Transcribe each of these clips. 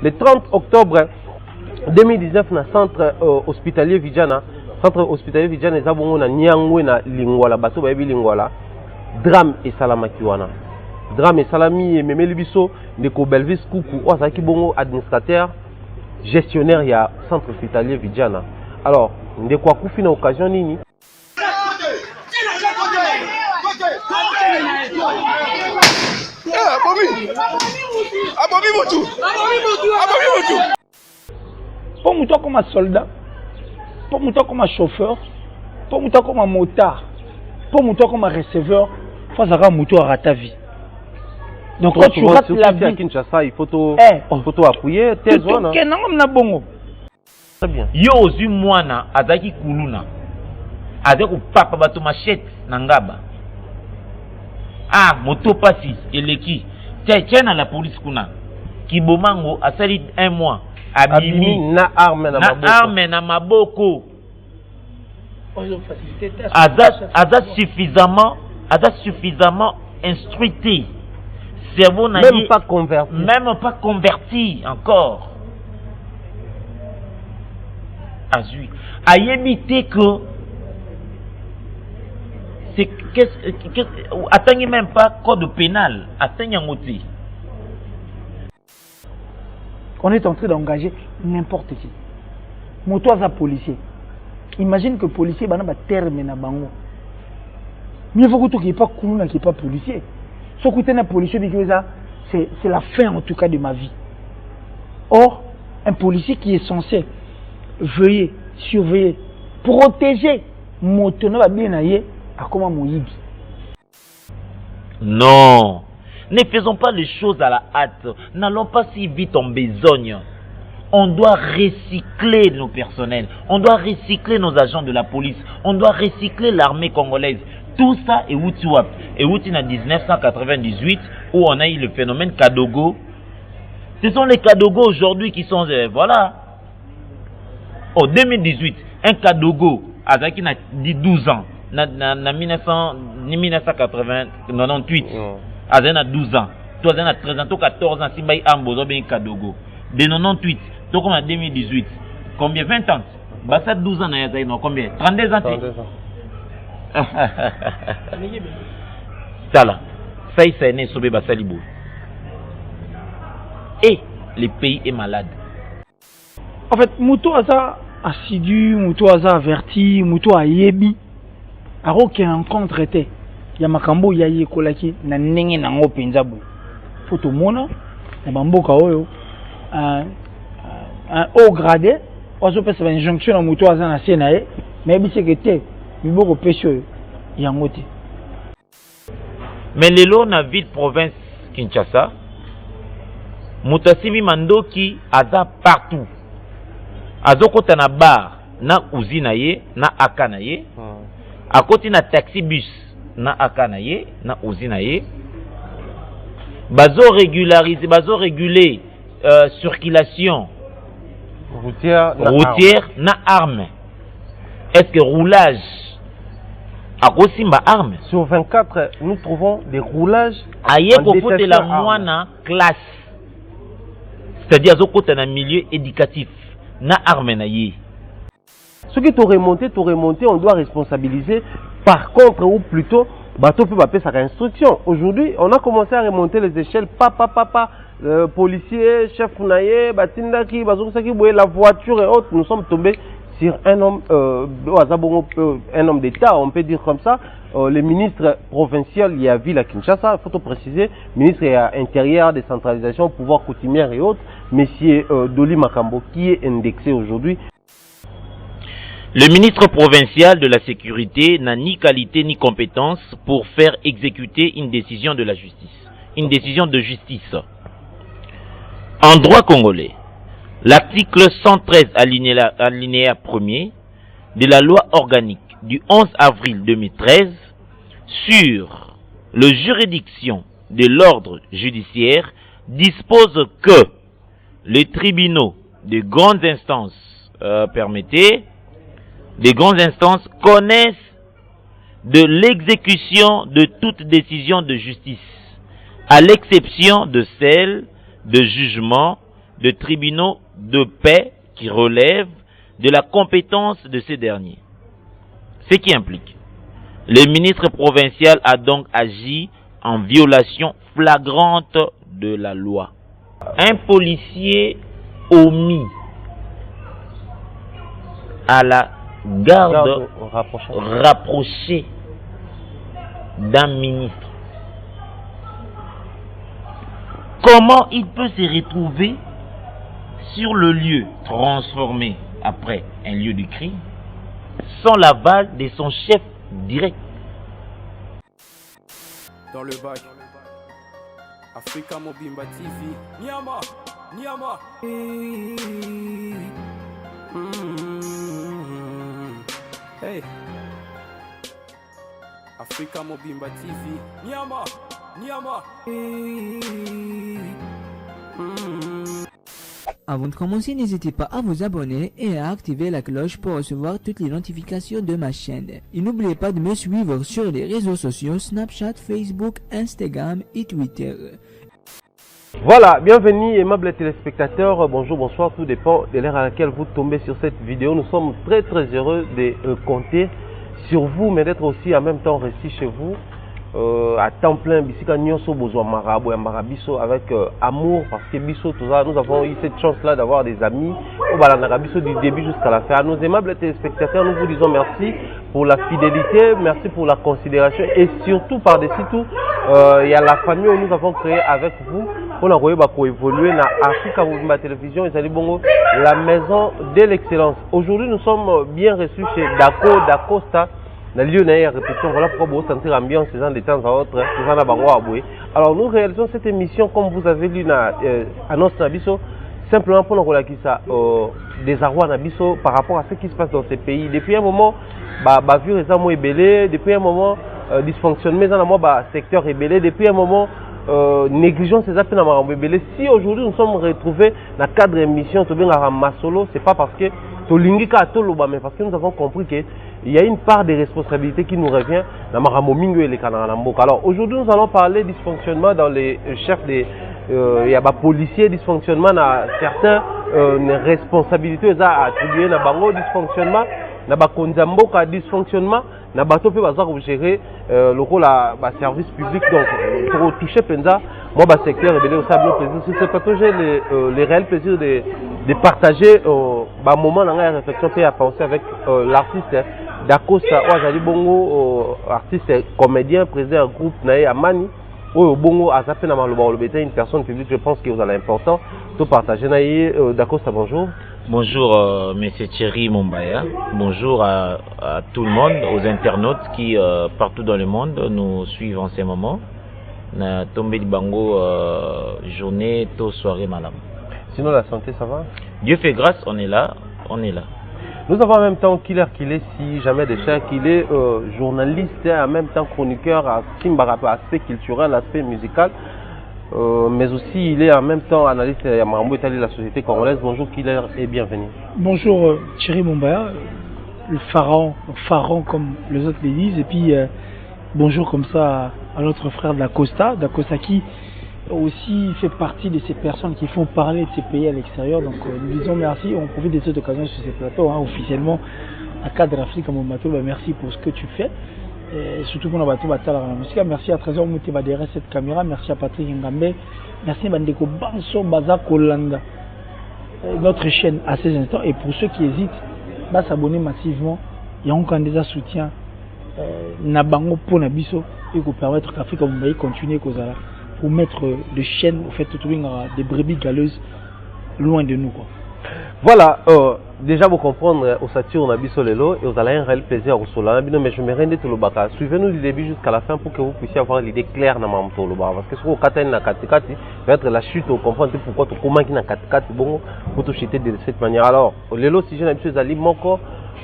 Le 30 octobre 2019, dans le centre hospitalier Vidjana, ils ont na Nyangwe na Lingwala, bateau baby Lingwala, drame et salamakiwana. Drame et salami et memeli biso de ko Belvis Koukou, Osaki Bongo, administrateur, gestionnaire, il y a centre hospitalier Vidjana. Alors, de quoi Koufi na occasion nini? Pour moi comme un soldat, pour moi comme un chauffeur, pour moi comme un motard, pour moi comme un receveur, il faut avoir un moto à ta vie. Donc quand tu rates la vie à Kinshasa, il faut appuyer tes zones. Très bien. Yo ozu mwana azaki kuluna. Azaki papa bato machette nangaba. Ah, moto passis eleki. Tiens la police kuna. Kibomango asali 1 mois. Abimi na arme na maboko. Azat suffisamment instruité. Cerveau même pas converti. Même pas converti encore. Azui. Ayébité que c'est atteignez même pas code pénal, atteignez un outil. On est en train d'engager n'importe qui. Moto à policier. Imagine que policier bana ba terme na bango. Mieux vaut que tu pas cool qui pas policier. Ce côté na policier c'est la fin en tout cas de ma vie. Or un policier qui est censé veiller, surveiller, protéger moto na ba bien aye à comment moyibi. Non. Ne faisons pas les choses à la hâte. N'allons pas si vite en besogne. On doit recycler nos personnels. On doit recycler nos agents de la police. On doit recycler l'armée congolaise. Tout ça est Woutiwap. Et Wouti en 1998 où on a eu le phénomène Kadogo. Ce sont les Kadogo aujourd'hui qui sont... voilà. En 2018, un Kadogo, Azaki n'a dit 12 ans. En 1998. Azena 12 ans, toi Azena 13 ans, toi 14 ans, si Mbaye Ambozo ben Kadogo. De 98, toi comme en 2018, combien 20 ans? Bah ça 12 ans, non combien? 32 ans. 32 ans. Ça là, ça y est né sauvé Bassalibou. Et le pays est malade. En fait, Mouto Aza assidu, Mouto Aza averti, Mouto Ayebi, a aucun rencontre était. Ya makambo ya yekolaki na ndenge na ngo penza bo photo mona na bamboka oyo un haut gradé ozo pesa ba injonction na muto aza na sena ye mais bisekete miboko pesho ya ngote. Mais lelo na ville province Kinshasa mutasimi mandoki aza partout azokota na bar na usine ye na akana ye akoti na taxi bus na akanaye na usine bazo régulariser bazo réguler circulation routière na arme. Est-ce que roulage a aussi ma arme sur 24 nous trouvons des roulages aye pour la moine classe, c'est-à-dire zo côté na milieu éducatif na arme na ye. Ce qui t'aurait monté, on doit responsabiliser. Par contre, ou plutôt, bateau peut appeler sa instruction. Aujourd'hui, on a commencé à remonter les échelles. Papa, policier, chef Naye, Batindaki, Bazouksaki, la voiture et autres. Nous sommes tombés sur un homme, un homme d'État, on peut dire comme ça. Le ministre provincial, il y a ville à Kinshasa, il faut préciser, ministre intérieur, décentralisation, pouvoir coutumière et autres, monsieur Doli Makambo, qui est indexé aujourd'hui. Le ministre provincial de la sécurité n'a ni qualité ni compétence pour faire exécuter une décision de la justice, une décision de justice. En droit congolais, l'article 113 alinéa 1er de la loi organique du 11 avril 2013 sur la juridiction de l'ordre judiciaire dispose que les tribunaux de grandes instances les grandes instances connaissent de l'exécution de toute décision de justice, à l'exception de celle de jugement de tribunaux de paix qui relèvent de la compétence de ces derniers. Ce qui implique, le ministre provincial a donc agi en violation flagrante de la loi. Un policier omis à la garde rapprochée d'un ministre. Comment il peut se retrouver sur le lieu transformé après un lieu du crime sans l'aval de son chef direct? Dans le bac, Africa Mobimba TV, Niama, Niama. Hey, Africa Mobimba TV, Niama, Niama. Avant de commencer, n'hésitez pas à vous abonner et à activer la cloche pour recevoir toutes les notifications de ma chaîne. Et n'oubliez pas de me suivre sur les réseaux sociaux Snapchat, Facebook, Instagram et Twitter. Voilà, bienvenue aimables téléspectateurs, bonjour, bonsoir, tout dépend de l'heure à laquelle vous tombez sur cette vidéo. Nous sommes très heureux de compter sur vous, mais d'être aussi en même temps restés chez vous. À temps plein, bisika nyonso besoin marabout et marabiso avec amour, parce que biso tout ça, nous avons eu cette chance là d'avoir des amis au balanabiso du début jusqu'à la fin. À nos aimables téléspectateurs, nous vous disons merci pour la fidélité, merci pour la considération et surtout par-dessus tout, il y a la famille où nous avons créé avec vous pour la pour évoluer dans Africa Mobimba Télévision et Bongo, la maison de l'excellence. Aujourd'hui, nous sommes bien reçus chez Dacosta. Voilà pourquoi vous sentez l'ambiance de temps à autre. Alors nous réalisons cette émission comme vous avez lu dans annonce Nabiso, simplement pour nous relaxer ça désarroi Nabiso par rapport à ce qui se passe dans ces pays. Depuis un moment, bavure est ébélé, depuis un moment dysfonctionnement dans le secteur ébélé, depuis un moment négligence ces appels dans ébélé. Si aujourd'hui nous sommes retrouvés dans le cadre d'émission Masolo, c'est pas parce que mais parce que nous avons compris qu'il y a une part de responsabilité qui nous revient dans Maramomingo et les Kananamboka. Alors aujourd'hui, nous allons parler dysfonctionnement dans les chefs des policiers, dysfonctionnement dans certaines responsabilités attribuées dans Bango, dysfonctionnement dans Konzamboka, dysfonctionnement dans Bato pe bazar pour gérer le rôle à service public. Donc pour toucher Penza, moi secteur rebelle au sable plaisir, c'est partager les réels plaisirs de partager moment dans la réflexion et à penser avec l'artiste Dacosta Ouazali Bongo, artiste comédien, président du groupe Nae Amani. Bongo a zappé dans le une personne publique, je pense que vous avez important de partager. Nae Dacosta, bonjour. Bonjour Monsieur Thierry Mombaya, bonjour à tout le monde, aux internautes qui partout dans le monde nous suivent en ces moments. Na tombé de bango journée, tôt, soirée, madame. Sinon la santé ça va? Dieu fait grâce, on est là, on est là. Nous avons en même temps Killer Kilé, si jamais des chers, qu'il est journaliste et en même temps chroniqueur à aspect culturel, aspect musical. Mais aussi il est en même temps analyste à Marambo Italie de la société congolaise. Bonjour Killer et bienvenue. Bonjour Thierry Mombaya, le pharaon comme les autres les disent. Et puis bonjour comme ça à notre frère Dacosta qui aussi fait partie de ces personnes qui font parler de ces pays à l'extérieur. Donc nous disons merci, on profite de cette occasion sur ces plateaux officiellement à cadre Africa Mobimba, merci pour ce que tu fais. Et surtout pour la musique. Merci à Trésor Mouteba derrière cette caméra, merci à Patrick Ngambe, merci à Bandeko Banso Baza Kolanda, notre chaîne à ces instants. Et pour ceux qui hésitent, s'abonner massivement. Il y a un candidat soutien Nabango pour Nabiso et pour permettre qu'Africa Mobimba continue pour mettre les chaînes au fait des brebis galeuses loin de nous quoi. Voilà, déjà vous comprendre au Satur Nabiso Lelo et vous allez un réel plaisir au Sola. Mais je me rends tout le baka. Suivez-nous du début jusqu'à la fin pour que vous puissiez avoir l'idée claire dans Mamto le parce que sur le Katane na Katikati va être la chute au comprendre pourquoi tu comment qui na Katikati bon pour te chuter de cette manière. Alors Lelo si je n'habite Ali Moko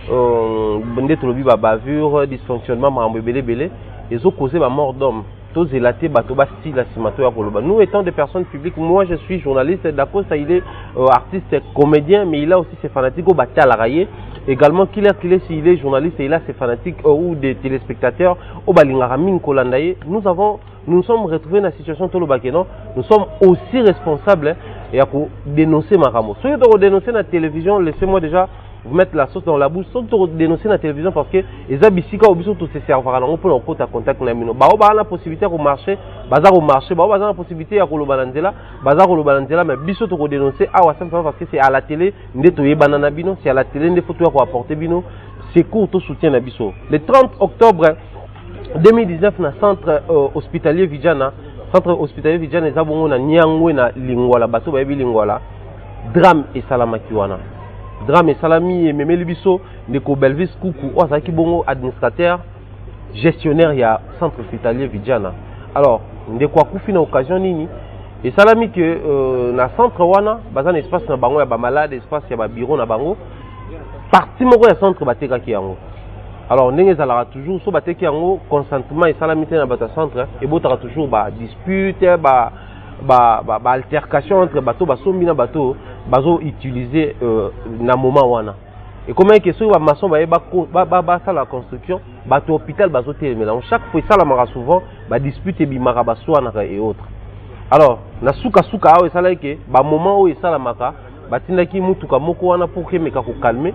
bonde tout le biba bavure dysfonctionnement Mambo belé ils ont causé ma mort d'homme. Nous étant des personnes publiques, moi je suis journaliste, d'accord, ça il est artiste, comédien, mais il a aussi ses fanatiques au bâti à la railler. Également, s'il est journaliste et il a ses fanatiques ou des téléspectateurs au Balingaramin Kolandaye. Nous sommes retrouvés dans la situation de nous sommes aussi responsables et à dénoncer ma ramo. Si vous dénoncer la télévision, laissez-moi déjà vous mettre la sauce dans la bouche. Si vous dénoncer la télévision parce que les abissika au biso tout se servent à l'envoi pour leur compte à contact na mino. Bah on a la possibilité au marché, bazar au marché, bah on a la possibilité à kolo balanzela, bazar kolo balanzela, mais biso tout dénoncer ah ouais simplement parce que c'est à la télé, ndetoye banana bino, c'est à la télé ndé photos à apporter bino, c'est court tout soutien na biso. Le 30 octobre 2019 na centre hospitalier Vijana. Centre hospitalier Vijana eza bongo na Nyangwe na Lingwala bato bayebi Lingwala drame et salamaki wana drame et salami et memeli biso ndeko Belvis Kuku ozaki bongo administrateur gestionnaire ya centre hospitalier Vijana. Alors ndeko akufi na occasion nini et salami que na centre wana baza na espace na bango ya ba malade espace ya ba bureau na bango partie moko ya centre batekaki yango. Alors, nous avons toujours un consentement et salamité dans notre centre et nous avons toujours des disputes, des altercations entre bateaux, des bateaux, qui utilisés dans le moment. Et comment est-ce que les maçons font la construction, les hôpitaux, chaque fois, ça souvent des disputes et autres. Alors, na suka et ça là que moment où ça la maka, batindaki mutuka moko wana pour que meka ko calmer.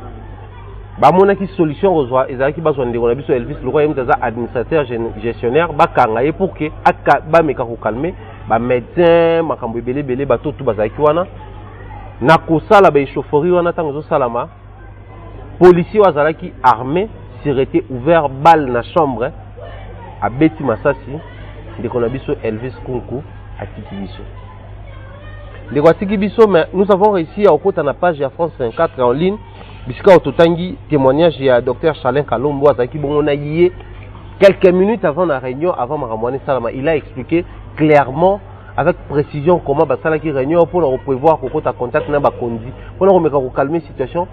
Bah mon qui solution reçoit et qui besoin de biso Elvis le royaume des administrateurs gestionnaires ba kangaye pour que aka ba meka ko calmer ba médecin makambo belé bato tout bazaki wana na ko sala ba chauffeur wana tango salama policier wazalaki armé sûreté ouvert balle na chambre a beti masasi de kona biso Elvis Kunku a Tikibiso. Les Tikibiso mais nous avons réussi à occulter na page de France 24 en ligne. Bisika Ototangi, témoignage de Dr Chalin Kalombo, on a eu quelques minutes avant la réunion, avant Maramouane Salama. Il a expliqué clairement, avec précision, comment Basala qui réunion pour leur prévoir qu'on a contact n'a pas conduit, pour leur calmer la situation.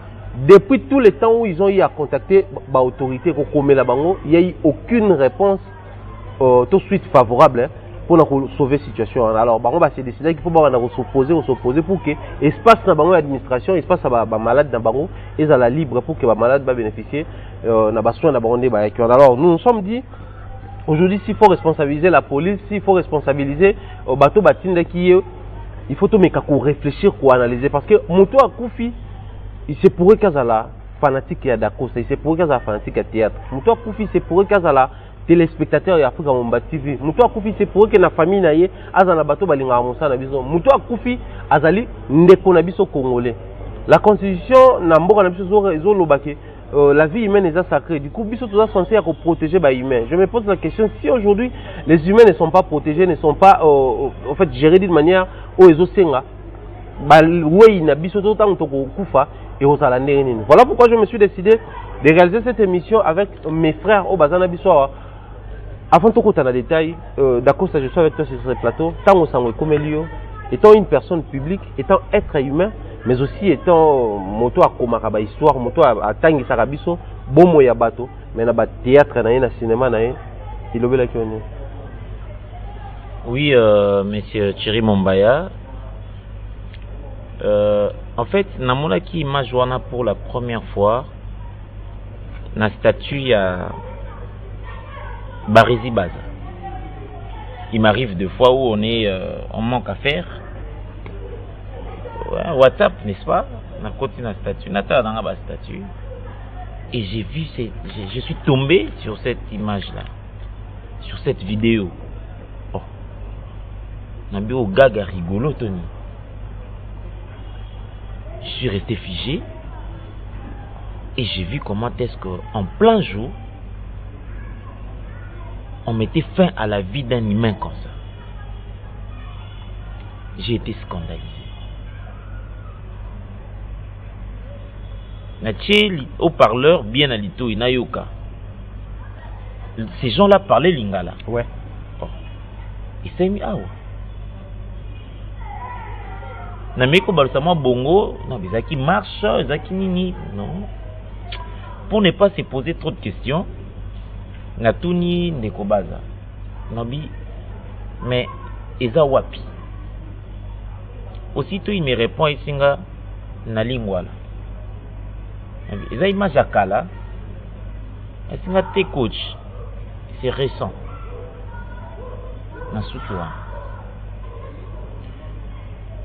Depuis tout le temps où ils ont eu à contacter l'autorité, il n'y a eu aucune réponse tout de suite favorable. Pour sauver la situation. Alors, on va se décider qu'il faut s'opposer pour que l'espace dans l'administration, l'espace dans malade dans bango, est à la libre pour que les malades bénéficient de soins dans alors, nous nous sommes dit, aujourd'hui, s'il faut responsabiliser la police, s'il faut responsabiliser le bateau batin qui il faut tout réfléchir, analyser. Parce que Mouto a Koufi, il se pourrait qu'il y ait la fanatique à Dacosta, il se pourrait qu'il y ait la fanatique à théâtre. Mouto a Koufi, il se pourrait qu'il y ait la téléspectateurs et Afrique Mamba TV. Mouto Akoufi c'est pour que la famille naie azana bato balinga amonsa na biso. Mouto Akoufi azali ndeko na biso congolais. La constitution na mboka na biso zo lobake la vie humaine est sacrée. Du coup biso tous censés protéger les humains. Je me pose la question si aujourd'hui les humains ne sont pas protégés, ne sont pas en fait gérés d'une manière où ils osenga ba oui na biso tout temps to kufa et aux alandés. Voilà pourquoi je me suis décidé de réaliser cette émission avec mes frères au Bazana biso. Avant de rentrer dans les détails, d'accord, je suis avec toi sur ce plateau, tant au sang comme Elio, étant une personne publique, étant être humain, mais aussi étant moto à Komaraba histoire, moto à Tangi Sarabiso, bon moya bateau, mais na théâtre, na cinéma, il obéit la question. Oui, monsieur Thierry Mombaya. En fait, namona qui image wana pour la première fois, na statut à Barizi Baza. Il m'arrive des fois où on manque à faire. Ouais, WhatsApp, n'est-ce pas? On a continué la statue. Statue. Et j'ai vu, je suis tombé sur cette image-là, sur cette vidéo. Oh, on a vu au gaga rigolo, Tony. Je suis resté figé et j'ai vu comment est-ce qu'en plein jour, on mettait fin à la vie d'un humain comme ça. J'ai été scandalisé. Naché haut-parleur bien à l'ito inayoka. Ces gens-là parlaient lingala. Ouais. Oh. Et ça mis ah ouais. Nameko balsama bongo, non mais ça qui marche, ça qui nini, non. Pour ne pas se poser trop de questions. Natuni Nekobaza Nabi mais Eza Wapi. Aussitôt il me répond Isinga Nalingwala. Eza image akala. Isinga te coach. C'est récent. Nasutua.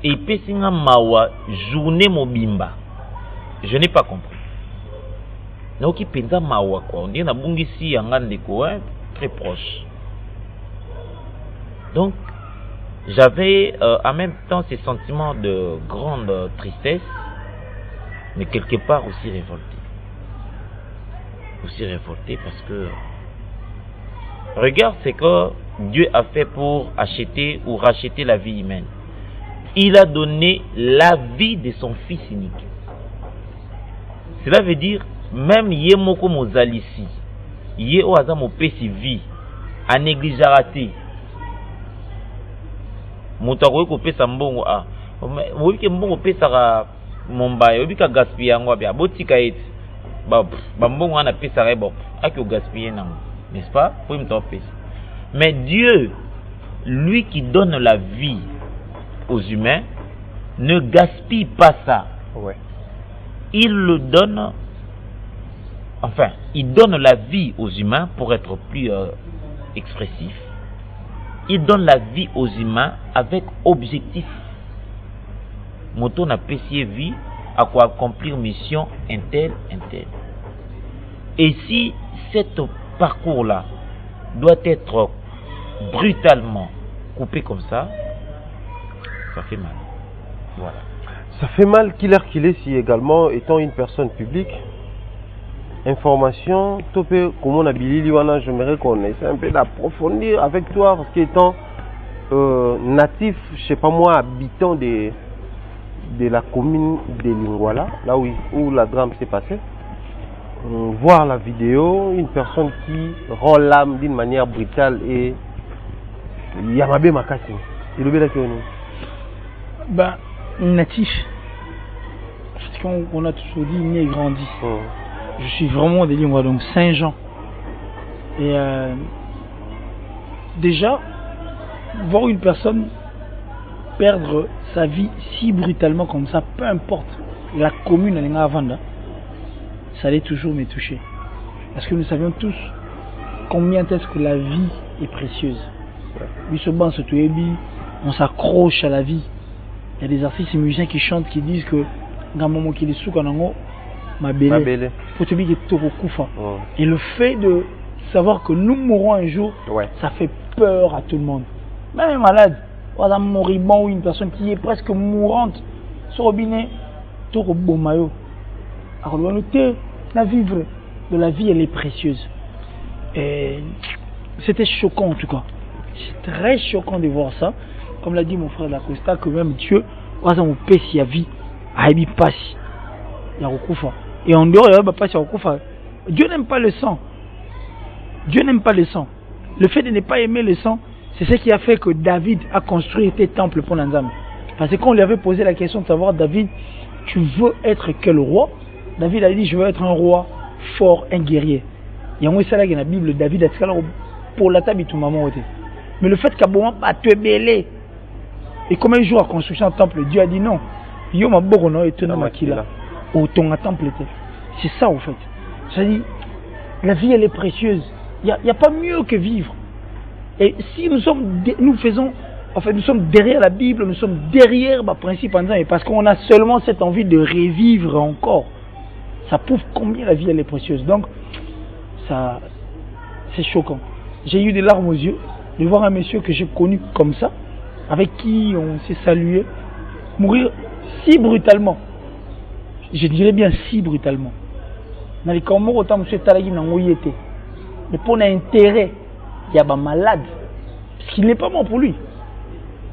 et pesinga mawa journée mobimba. Je n'ai pas compris. Donc qui pensa mawa quoi. On dit na bungisi yangandeko très proche. Donc j'avais en même temps ces sentiments de grande tristesse, mais quelque part aussi révolté. Aussi révolté parce que regarde ce que Dieu a fait pour acheter ou racheter la vie humaine. Il a donné la vie de son fils unique. Cela veut dire même Yemoko Mozalisi, Ye Oaza Mopesi vie, a négligé raté. Moutako ko pesa mbongo a. Mo ke mbongo pesa Momba, obi ka gaspiller ngo bia botika eti. Ba mbongo ana pesa rebo, aki o gaspiller nango. N'est-ce pas? Pour me pesa. Mais Dieu, lui qui donne la vie aux humains, ne gaspille pas ça. Ouais. Il le donne, enfin, il donne la vie aux humains pour être plus expressif. Il donne la vie aux humains avec objectif. Moto n'a pas vie à quoi accomplir mission intel. Et si cet parcours-là doit être brutalement coupé comme ça fait mal. Voilà. Ça fait mal qu'il est si également, étant une personne publique, information, comment on a bilili, j'aimerais qu'on essaie un peu d'approfondir avec toi, parce qu'étant natif, je sais pas moi, habitant de la commune de Lingwala, là où la drame s'est passée, voir la vidéo, une personne qui rend l'âme d'une manière brutale et Yamabe Makasi. Il est bien ben, natif, parce qu'on a toujours dit né et grandi. Je suis vraiment des Lingwala, donc Saint-Jean. Et déjà, voir une personne perdre sa vie si brutalement comme ça, peu importe la commune à l'Ingavanda, ça allait toujours me toucher. Parce que nous savions tous combien est-ce que la vie est précieuse. On s'accroche à la vie. Il y a des artistes et musiciens qui chantent, qui disent que et le fait de savoir que nous mourrons un jour, ça fait peur à tout le monde. Même un malade, un moribond ou une personne qui est presque mourante, sur le robinet, tout le bon maillot. La vivre de la vie, elle est précieuse. Et c'était choquant en tout cas. C'est très choquant de voir ça. Comme l'a dit mon frère Lacosta, que même Dieu, a vie, et en dehors, Dieu n'aime pas le sang. Dieu n'aime pas le sang. Le fait de ne pas aimer le sang, c'est ce qui a fait que David a construit des temples pour l'Anzam. Parce que quand on lui avait posé la question de savoir, David, tu veux être quel roi? David a dit, je veux être un roi fort, un guerrier. Il y a un ça là dans la Bible, David a dit pour la table tout maman. Mais le fait qu'Abouan va te mêler, et comme un jour à construction un temple, Dieu a dit non. Yo ma borono et tena makila. Au ton temple. C'est ça en fait. C'est-à-dire, la vie elle est précieuse. Il n'y a pas mieux que vivre. Et si nous sommes derrière la Bible, nous sommes derrière le principe en disant, parce qu'on a seulement cette envie de revivre encore. Ça prouve combien la vie elle est précieuse. Donc, ça, c'est choquant. J'ai eu des larmes aux yeux de voir un monsieur que j'ai connu comme ça, avec qui on s'est salué, mourir si brutalement. Je dirais bien si brutalement. Dans les cas où autant monsieur Talagi n'a pas été. Mais pour l'intérêt, il y a un malade. Parce qu'il n'est pas mort pour lui.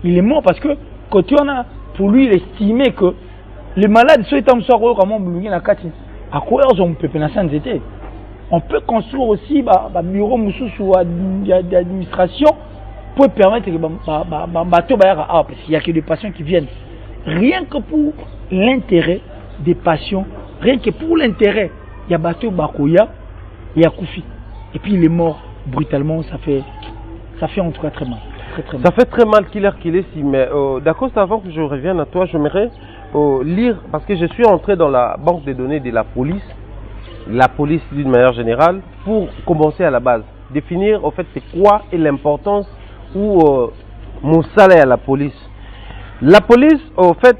Il est mort parce que quand on a pour lui, il estimait que les malades, ceux qui sont vraiment à quoi on peut penser. On peut construire aussi un bureau d'administration pour permettre que parce qu'il n'y a que des patients qui viennent. Rien que pour l'intérêt des patients, rien que pour l'intérêt, il y a Bateau Bakoya, il y a Koufi. Et puis il est mort brutalement, ça fait en tout cas très mal. Très mal. Ça fait très mal qu'il est si, mais d'accord, avant que je revienne à toi, j'aimerais lire, parce que je suis entré dans la banque de données de la police d'une manière générale, pour commencer à la base, définir en fait c'est quoi et l'importance ou mon salaire à la police. La police, au fait,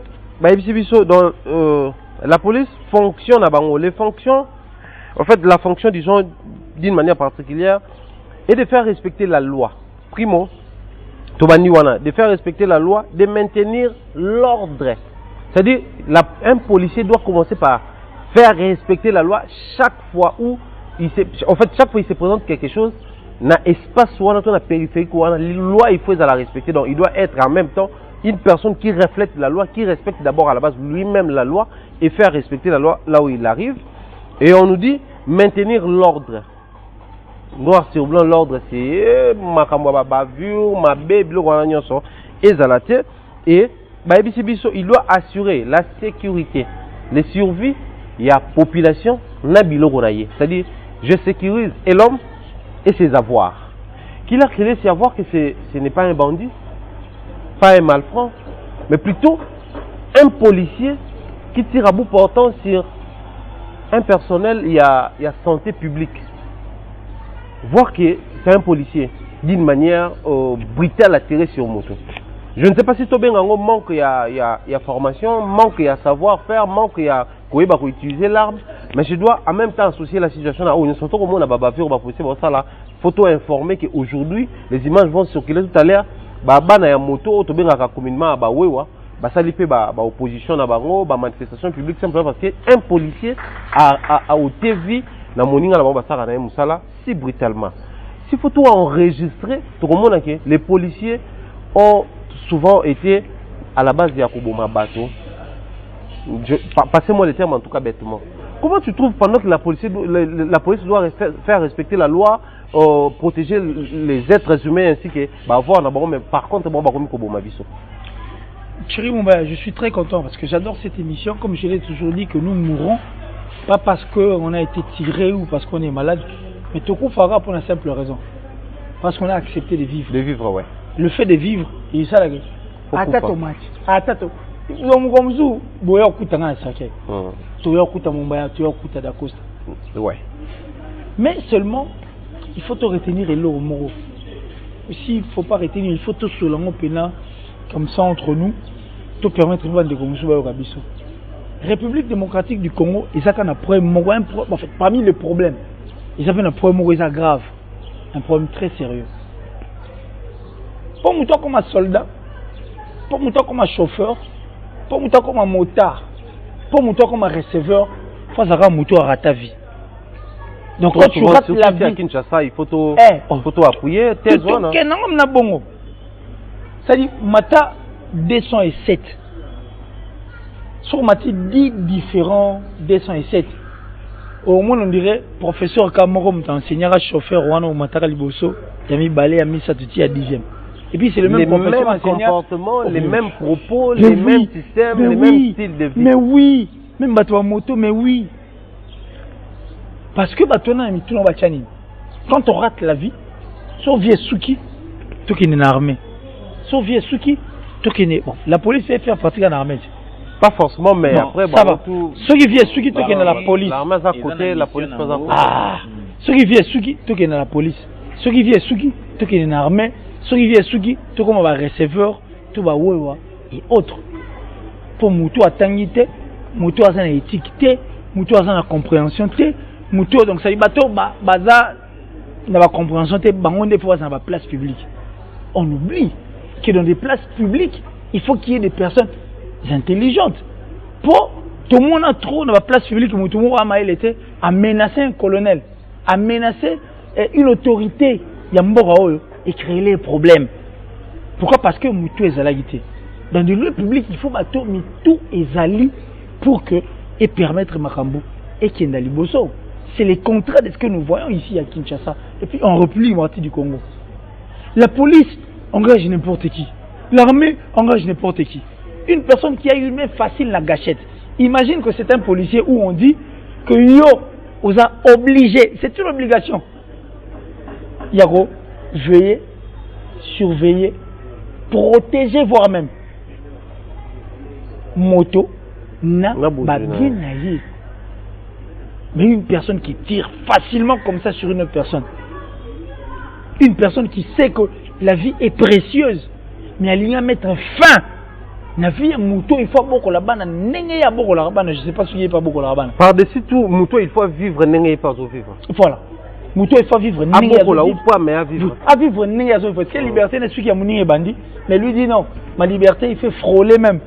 la police fonctionne à Bango. Les fonctions, en fait, la fonction, disons, d'une manière particulière, est de faire respecter la loi. Primo, de faire respecter la loi, de maintenir l'ordre. C'est-à-dire, un policier doit commencer par faire respecter la loi chaque fois où chaque fois il se présente quelque chose, dans l'espace ou dans la périphérie, la loi, il faut la respecter. Donc, il doit être en même temps une personne qui reflète la loi, qui respecte d'abord à la base lui-même la loi et faire respecter la loi là où il arrive. Et on nous dit maintenir l'ordre. Noir sur blanc, l'ordre c'est ma bavure, ma bébé, et il doit assurer la sécurité, les survies, il y a population, c'est-à-dire je sécurise et l'homme et ses avoirs. Qu'il a créé ses avoirs que ce n'est pas un bandit, pas un malfrat, mais plutôt un policier qui tire à bout portant sur un personnel, il y a santé publique. Voir que c'est un policier d'une manière brutale à tirer sur moto. Je ne sais pas si Tobin manque il y a formation, manque il y a savoir-faire, manque il y a utiliser l'arme, mais je dois en même temps associer la situation à où nous sommes au monde à bavure, la photo informée qu'aujourd'hui les images vont circuler tout à l'heure, na ya moto Tobin a communément à bawewa, ça lipe opposition à bango, manifestation publique simplement parce que un policier a ôté vie na moninga na basara na musala si brutalement. Si photo enregistrée, tout le monde que les policiers ont souvent été à la base de Yakoboma Bateau. Passez-moi le terme en tout cas bêtement. Comment tu trouves pendant que la police doit faire respecter la loi, protéger les êtres humains ainsi que avoir d'abord, mais par contre Thierry Mumba, je suis très content parce que j'adore cette émission. Comme je l'ai toujours dit, que nous mourrons pas parce qu'on a été tiré ou parce qu'on est malade, mais tout coup fera pour une simple raison, parce qu'on a accepté de vivre. De vivre, ouais. Le fait de vivre, il est ça la gueule. Attends au match. Attends. Ouais. Mais seulement, il faut te retenir et l'eau moro. S'il ne faut pas retenir, il faut tout selon pénal comme ça entre nous, tout permettre de commencer au Gabiso. République démocratique du Congo, ils ont un problème, en fait, parmi les problèmes, ils avaient un problème grave, un problème très sérieux. Pour moi comme un soldat, pour moi comme un chauffeur, pour moi comme un motard, pour moi comme un receveur, il faut avoir un moto à ta vie. Donc quand tu rates la vie, à Kinshasa, il faut appuyer, c'est-à-dire, Mata 207. Sur Mati 10 différents 207. Au moins, on dirait, professeur Kamorom, t'enseignera chauffeur, ou Matara Liboso, t'as mis balai, a mis ça tout à 10e. Et puis, c'est le même professeur enseignant. Comportement, les mêmes propos, les mêmes systèmes, les mêmes styles de vie. Mais oui, même bateau à moto, mais oui. Parce que bateau n'a mis tout dans Bachani. Quand on rate la vie, sauf Viesuki, tout qui est en armée. Sauf Viesuki, tout qui est. Bon, la police fait faire partie de l'armée. Pas forcément, mais non, après, ça va. Ceux qui viennent Suki, tout qui est dans la police. L'armée à côté, la police pas à côté. Ah, ceux qui viennent Suki, tout qui est dans la police. Ceux qui viennent Suki, tout qui est dans l'armée. Ceux qui viennent Suki, tout comme un receveur, tout va wewa et autres. Pour Moutou à Tangité, Moutou à sa étiqueté, Moutou à sa compréhension, Moutou donc ça dit bateau, baza, n'a pas compréhension, bangon des fois dans la place publique. On oublie que dans des places publiques, il faut qu'il y ait des personnes intelligentes. Pour tout le monde a trop dans la place publique, tout le monde était à menacer un colonel, à menacer une autorité, et créer les problèmes. Pourquoi? Parce que Moutou est zalagité. Dans des lieux publics, il faut battre tout est zali pour que et permettre Makambo et Kendali Bosso. C'est les contrats de ce que nous voyons ici à Kinshasa et puis en République du Congo. La police engage n'importe qui. L'armée engage n'importe qui. Une personne qui a une main facile la gâchette. Imagine que c'est un policier où on dit que yo vous a obligé, c'est une obligation. Yaro, veiller, surveiller, protéger, voire même. Moto, na bien naïe. Mais une personne qui tire facilement comme ça sur une autre personne. Une personne qui sait que la vie est précieuse, mais elle vient mettre fin na vie moto il faut beaucoup la bana nenge ya beaucoup la bana je sais pas si il y a pas beaucoup la bana par-dessus tout moto il faut vivre nenge pas vivre voilà moto il faut vivre nenge ya ou pas mais à vivre nenge ya parce que liberté n'est celui qui a moni bandi mais lui dit non ma liberté il fait frôler même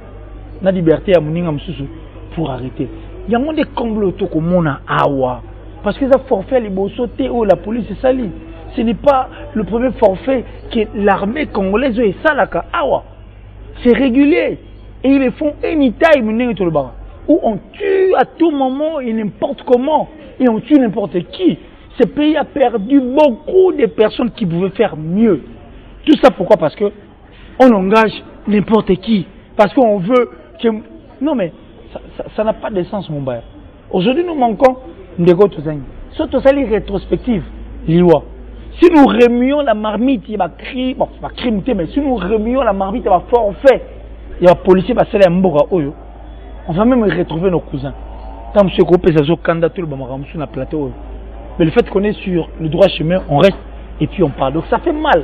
na liberté ya moni ngam pour arrêter il y a des complots ko mona awa parce que ça forfait les bosso ou la police c'est sali ce n'est pas le premier forfait que l'armée congolaise est salaka awa. C'est régulier. Et ils le font anytime, où on tue à tout moment et n'importe comment. Et on tue n'importe qui. Ce pays a perdu beaucoup de personnes qui pouvaient faire mieux. Tout ça pourquoi? Parce que on engage n'importe qui. Parce qu'on veut que... Non mais, ça n'a pas de sens, mon bail. Aujourd'hui, nous manquons de Gotozang. Surtout ça, les rétrospectives. Liwa. Si nous remuons la marmite, il y a un crime, bon, c'est pas crime, mais si nous remuons la marmite, il y a un forfait. Il y a un policier qui va s'aller à Mboga Oyo. On va même retrouver nos cousins. Quand M. Kopé s'est candidaté, on a plateau. Mais le fait qu'on est sur le droit chemin, on reste et puis on parle. Donc ça fait mal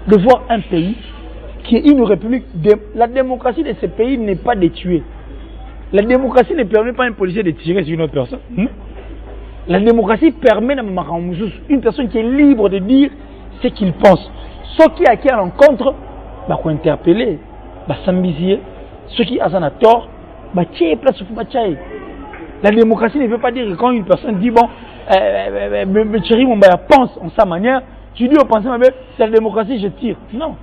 de voir un pays qui est une république. La démocratie de ce pays n'est pas de tuer. La démocratie ne permet pas à un policier de tirer sur une autre personne. La démocratie permet à une personne qui est libre de dire ce qu'il pense. Ceux qui a qui à l'encontre, bah qu'on interpeller, bah s'ambisier. Ceux qui a un tort, bah tiens place au bataille. La démocratie ne veut pas dire que quand une personne dit bon, mais chérie mon bah pense en sa manière, tu dis au pensée ma belle, c'est la démocratie je tire. Non,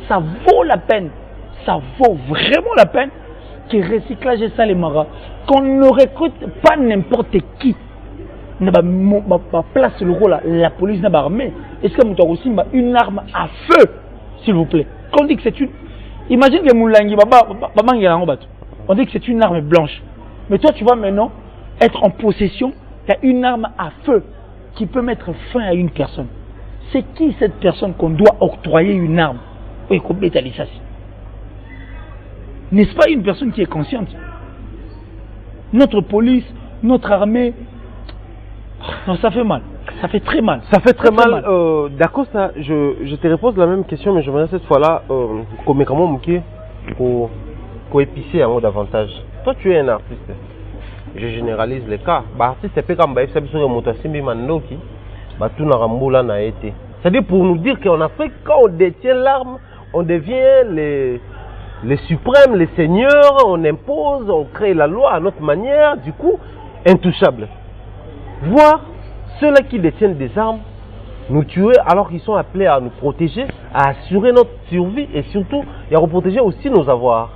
ça vaut la peine, ça vaut vraiment la peine que recyclage et ça les maras, qu'on ne recrute pas n'importe qui. Na place le rôle la police n'a pas armée. Est-ce que nous aussi une arme à feu, s'il vous plaît? Quand on dit que c'est une, imagine que Moulangi on dit que c'est une arme blanche. Mais toi tu vas maintenant être en possession d'une arme à feu qui peut mettre fin à une personne. C'est qui cette personne qu'on doit octroyer une arme? Oui, n'est-ce pas une personne qui est consciente? Notre police, notre armée. Non, ça fait mal. Ça fait très mal. Ça fait très mal. D'accord, je te repose la même question, mais je voudrais cette fois-là, comme pour épicer un mot davantage. Toi, tu es un artiste. Je généralise les cas. Artiste, c'est comme c'est-à-dire pour nous dire qu'en Afrique, quand on détient l'arme, on devient les suprêmes, les seigneurs, on impose, on crée la loi à notre manière, du coup, intouchable. Voir ceux-là qui détiennent des armes nous tuer alors qu'ils sont appelés à nous protéger, à assurer notre survie et surtout à protéger aussi nos avoirs.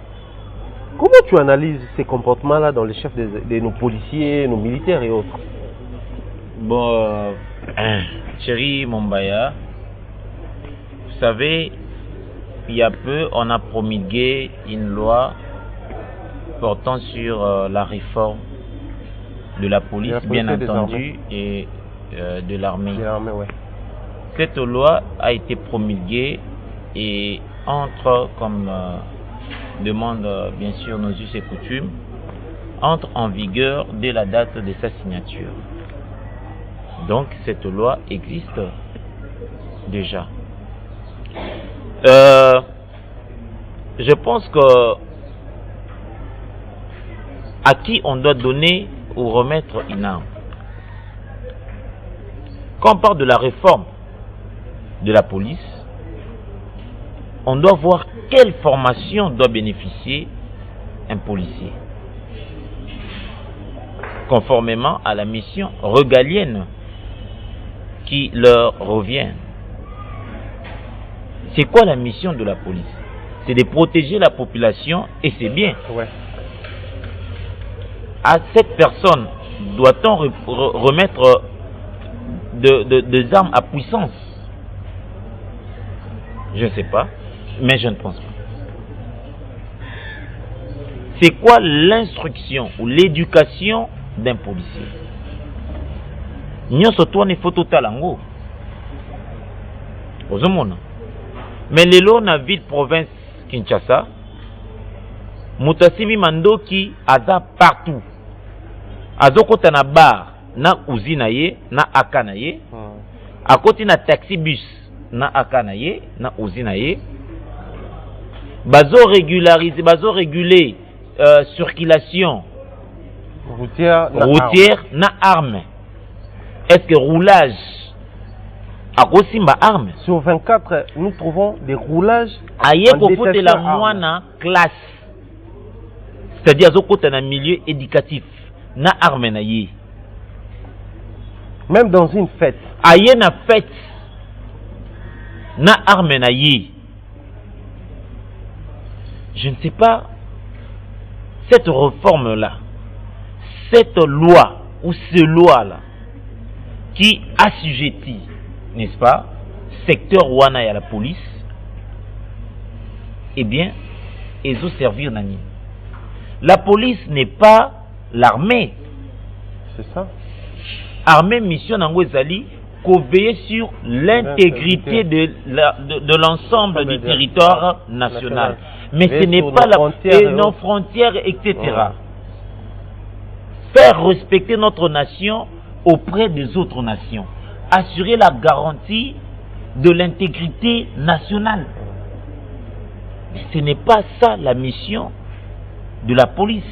Comment tu analyses ces comportements-là dans les chefs de nos policiers, nos militaires et autres? Bon, chéri Mombaya, vous savez, il y a peu, on a promulgué une loi portant sur la réforme de la police, bien entendu, et de l'armée. Ouais. Cette loi a été promulguée et entre, comme demande bien sûr nos us et coutumes, entre en vigueur dès la date de sa signature. Donc cette loi existe déjà. Je pense que à qui on doit donner ou remettre une arme. Quand on parle de la réforme de la police, on doit voir quelle formation doit bénéficier un policier, conformément à la mission régalienne qui leur revient. C'est quoi la mission de la police? C'est de protéger la population et c'est bien. Ouais. À cette personne, doit-on remettre des armes à puissance? Je ne sais pas, mais je ne pense pas. C'est quoi l'instruction ou l'éducation d'un policier? Nous sommes tous photo talango. Mais les lois na ville province Kinshasa, Mutasimi Mandoki aza partout. Azokota na bar na usine ye na akana ye. Akoti na taxi bus na akana ye na usine ye. bazo régulariser, bazo réguler circulation routière na arme. Est-ce que roulage a aussi ma arme? Sur 24, nous trouvons des roulages aye en kofote la détestant moine classe. C'est-à-dire dans un milieu éducatif na arme na ye. même dans une fête. Aye na fête na arme na ye. Je ne sais pas, cette réforme-là, cette loi ou ces lois-là qui assujettit, n'est-ce pas, secteur wana et la police, eh bien, ils ont servi nani. La police n'est pas l'armée. C'est ça. Armée mission nango ezali qu'on veille sur l'intégrité de l'ensemble du territoire national. Mais ce n'est pas nos frontières, etc. Faire respecter notre nation auprès des autres nations. Assurer la garantie de l'intégrité nationale. Mais ce n'est pas ça la mission de la police.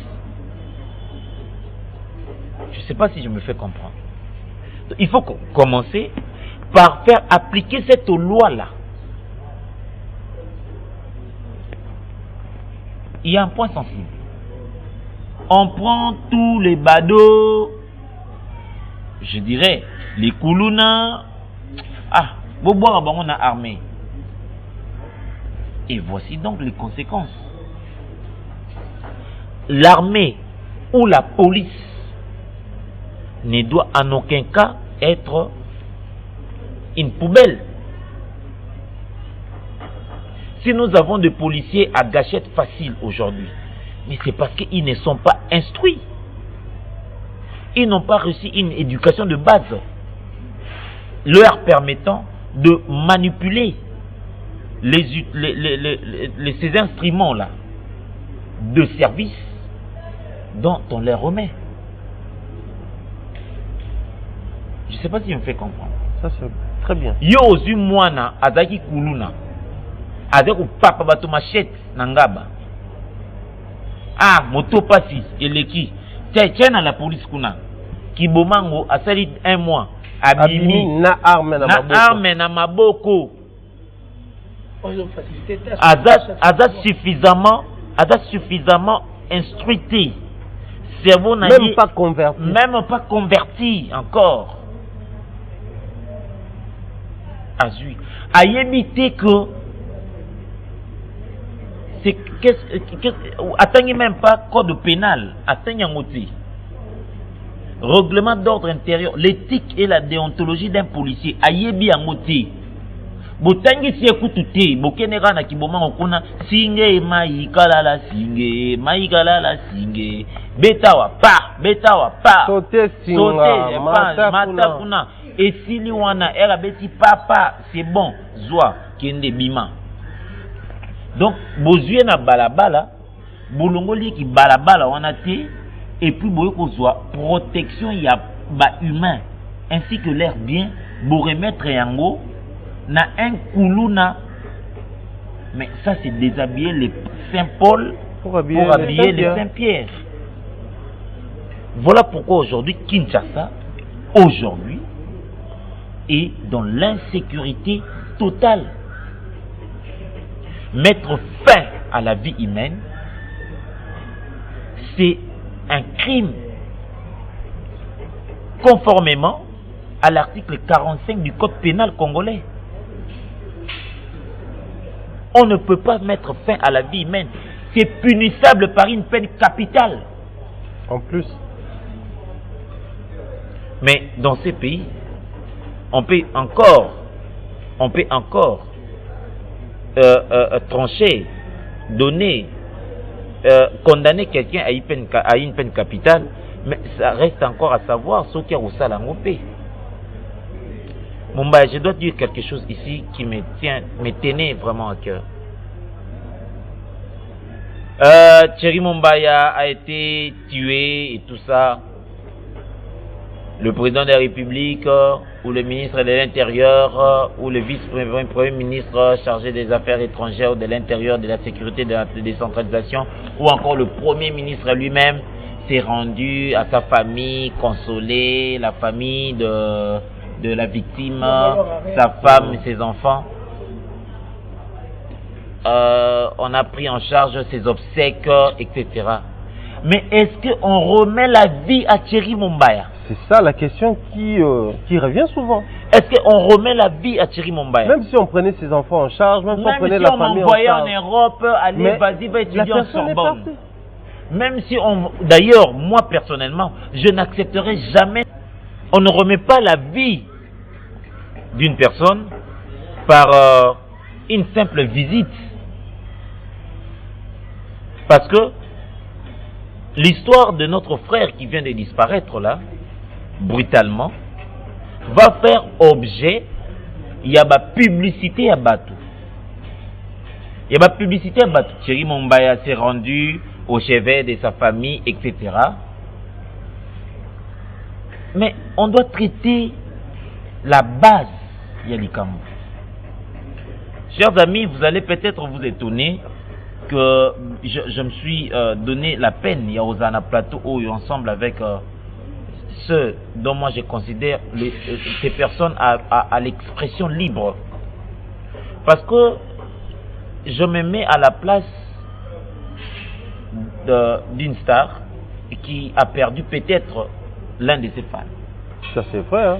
Je ne sais pas si je me fais comprendre. Il faut commencer par faire appliquer cette loi-là. Il y a un point sensible. On prend tous les badauds, je dirais, les koulouna. Ah, boboa on a armé. Et voici donc les conséquences. L'armée ou la police ne doit en aucun cas être une poubelle. Si nous avons des policiers à gâchette facile aujourd'hui, mais c'est parce qu'ils ne sont pas instruits. Ils n'ont pas reçu une éducation de base leur permettant de manipuler ces instruments-là de service dont on les remet. Je ne sais pas si je me fais comprendre. Ça c'est très bien. Yo ozu mwana azaki kuluna. Azaki papa bato machette nangaba. Ah, moto pasi eleki. Tiens à la police kuna. Kibomango asali 1 mois. Abimi na arme na maboko. Azat suffisamment instruité. Cerveau même pas converti. Même pas converti encore. Azui. Ayébité que c'est atteignez même pas code pénal, atteignez un outil. Règlement d'ordre intérieur, l'éthique et la déontologie d'un policier. Ayébi un outil. Botangi si écoutez, bokenera na kiboma okuna singe maikala la singe betawa pa sauter singa mata kuna esili wana era beti papa c'est bon zwa kende bima. Donc bozue na balabala bolongoli ki balabala wana te et puis boye kozwa protection ya ba humain ainsi que l'air bien bo remettre yango na un koulouna. Mais ça c'est déshabiller les Saint-Paul pour habiller les Saint-Pierre. Voilà pourquoi aujourd'hui Kinshasa aujourd'hui est dans l'insécurité totale. Mettre fin à la vie humaine, c'est un crime conformément à l'article 45 du code pénal congolais. On ne peut pas mettre fin à la vie humaine. C'est punissable par une peine capitale. En plus. Mais dans ces pays, on peut encore trancher, donner, condamner quelqu'un à une peine capitale, mais ça reste encore à savoir ce qui a au salangopé. Mumbai, je dois dire quelque chose ici qui me tenait vraiment à cœur. Thierry Mumbaya a été tué et tout ça. le président de la République ou le ministre de l'Intérieur ou le vice-premier ministre chargé des Affaires étrangères, de l'Intérieur, de la sécurité, de la décentralisation, ou encore le premier ministre lui-même s'est rendu à sa famille, consoler la famille de la victime, sa femme et ses enfants. On a pris en charge ses obsèques, etc. Mais est-ce qu'on remet la vie à Thierry Mumbaya? C'est ça la question qui revient souvent. Est-ce qu'on remet la vie à Thierry Mumbaya? Même si on prenait ses enfants en charge, même si on prenait si la on famille en m'envoyait charge. en Europe, allez, vas-y, va étudier en Sorbonne. Partie. Même si on... D'ailleurs, moi personnellement, je n'accepterai jamais... On ne remet pas la vie d'une personne par une simple visite. Parce que l'histoire de notre frère qui vient de disparaître là, brutalement, va faire objet, il y a ma publicité à Batou. Il y a ma publicité à Batou. Thierry Mumbaya s'est rendu au chevet de sa famille, etc. Mais on doit traiter la base, Yalikamou. Chers amis, vous allez peut-être vous étonner que je me suis donné la peine, il y a Osana Plateau, ensemble avec ceux dont moi je considère ces personnes à l'expression libre. Parce que je me mets à la place d'une star qui a perdu peut-être l'un de ses fans. Ça c'est vrai, hein?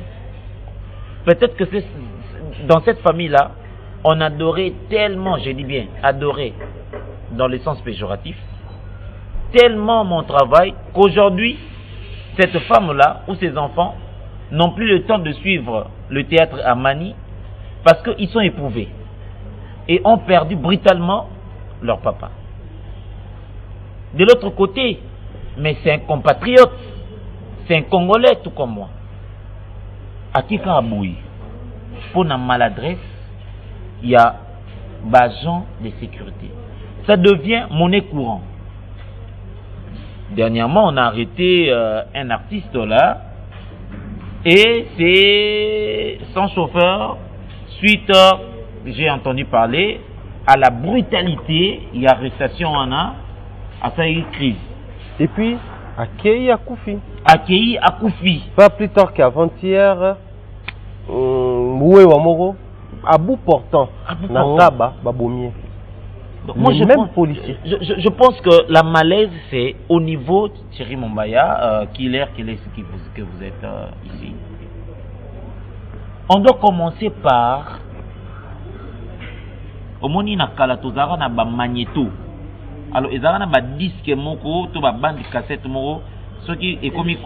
Peut-être que c'est dans cette famille-là, on adorait tellement, je dis bien, adorait dans le sens péjoratif, tellement mon travail qu'aujourd'hui, cette femme-là ou ses enfants n'ont plus le temps de suivre le théâtre à Mani parce qu'ils sont éprouvés et ont perdu brutalement leur papa. De l'autre côté, mais c'est un compatriote, c'est un Congolais tout comme moi. À Kikaraboui, pour la maladresse, il y a agent de sécurité. Ça devient monnaie courante. Dernièrement, on a arrêté un artiste là, et c'est son chauffeur, suite, j'ai entendu parler, à la brutalité, il y a arrestation en a, à sa crise. Et puis, accueilli à Koufi. Accueilli à Koufi. Pas plus tard qu'avant-hier, Moué Wamoro, à bout portant, Nangaba, Babomier. Moi, je pense que la malaise, c'est au niveau de Thierry Mumbaya, que vous êtes ici. On doit commencer par au moni na kala tozara na ba magnéto. Alors ezara na ba disque moko to ba bande cassette moko soki ekomi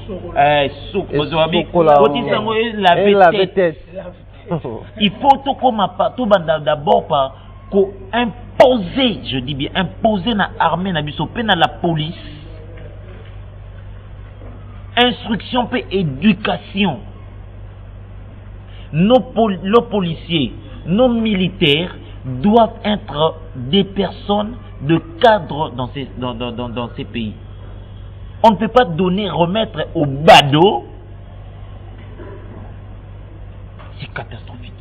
souk bozoabi kotisa ngo la tête. Il faut tout comme tout d'abord par imposer, je dis bien imposer na armée na biso pe na la police. Instruction pe éducation. Nos policiers, nos militaires doivent être des personnes de cadre dans ces pays. On ne peut pas remettre au badaud. C'est catastrophique.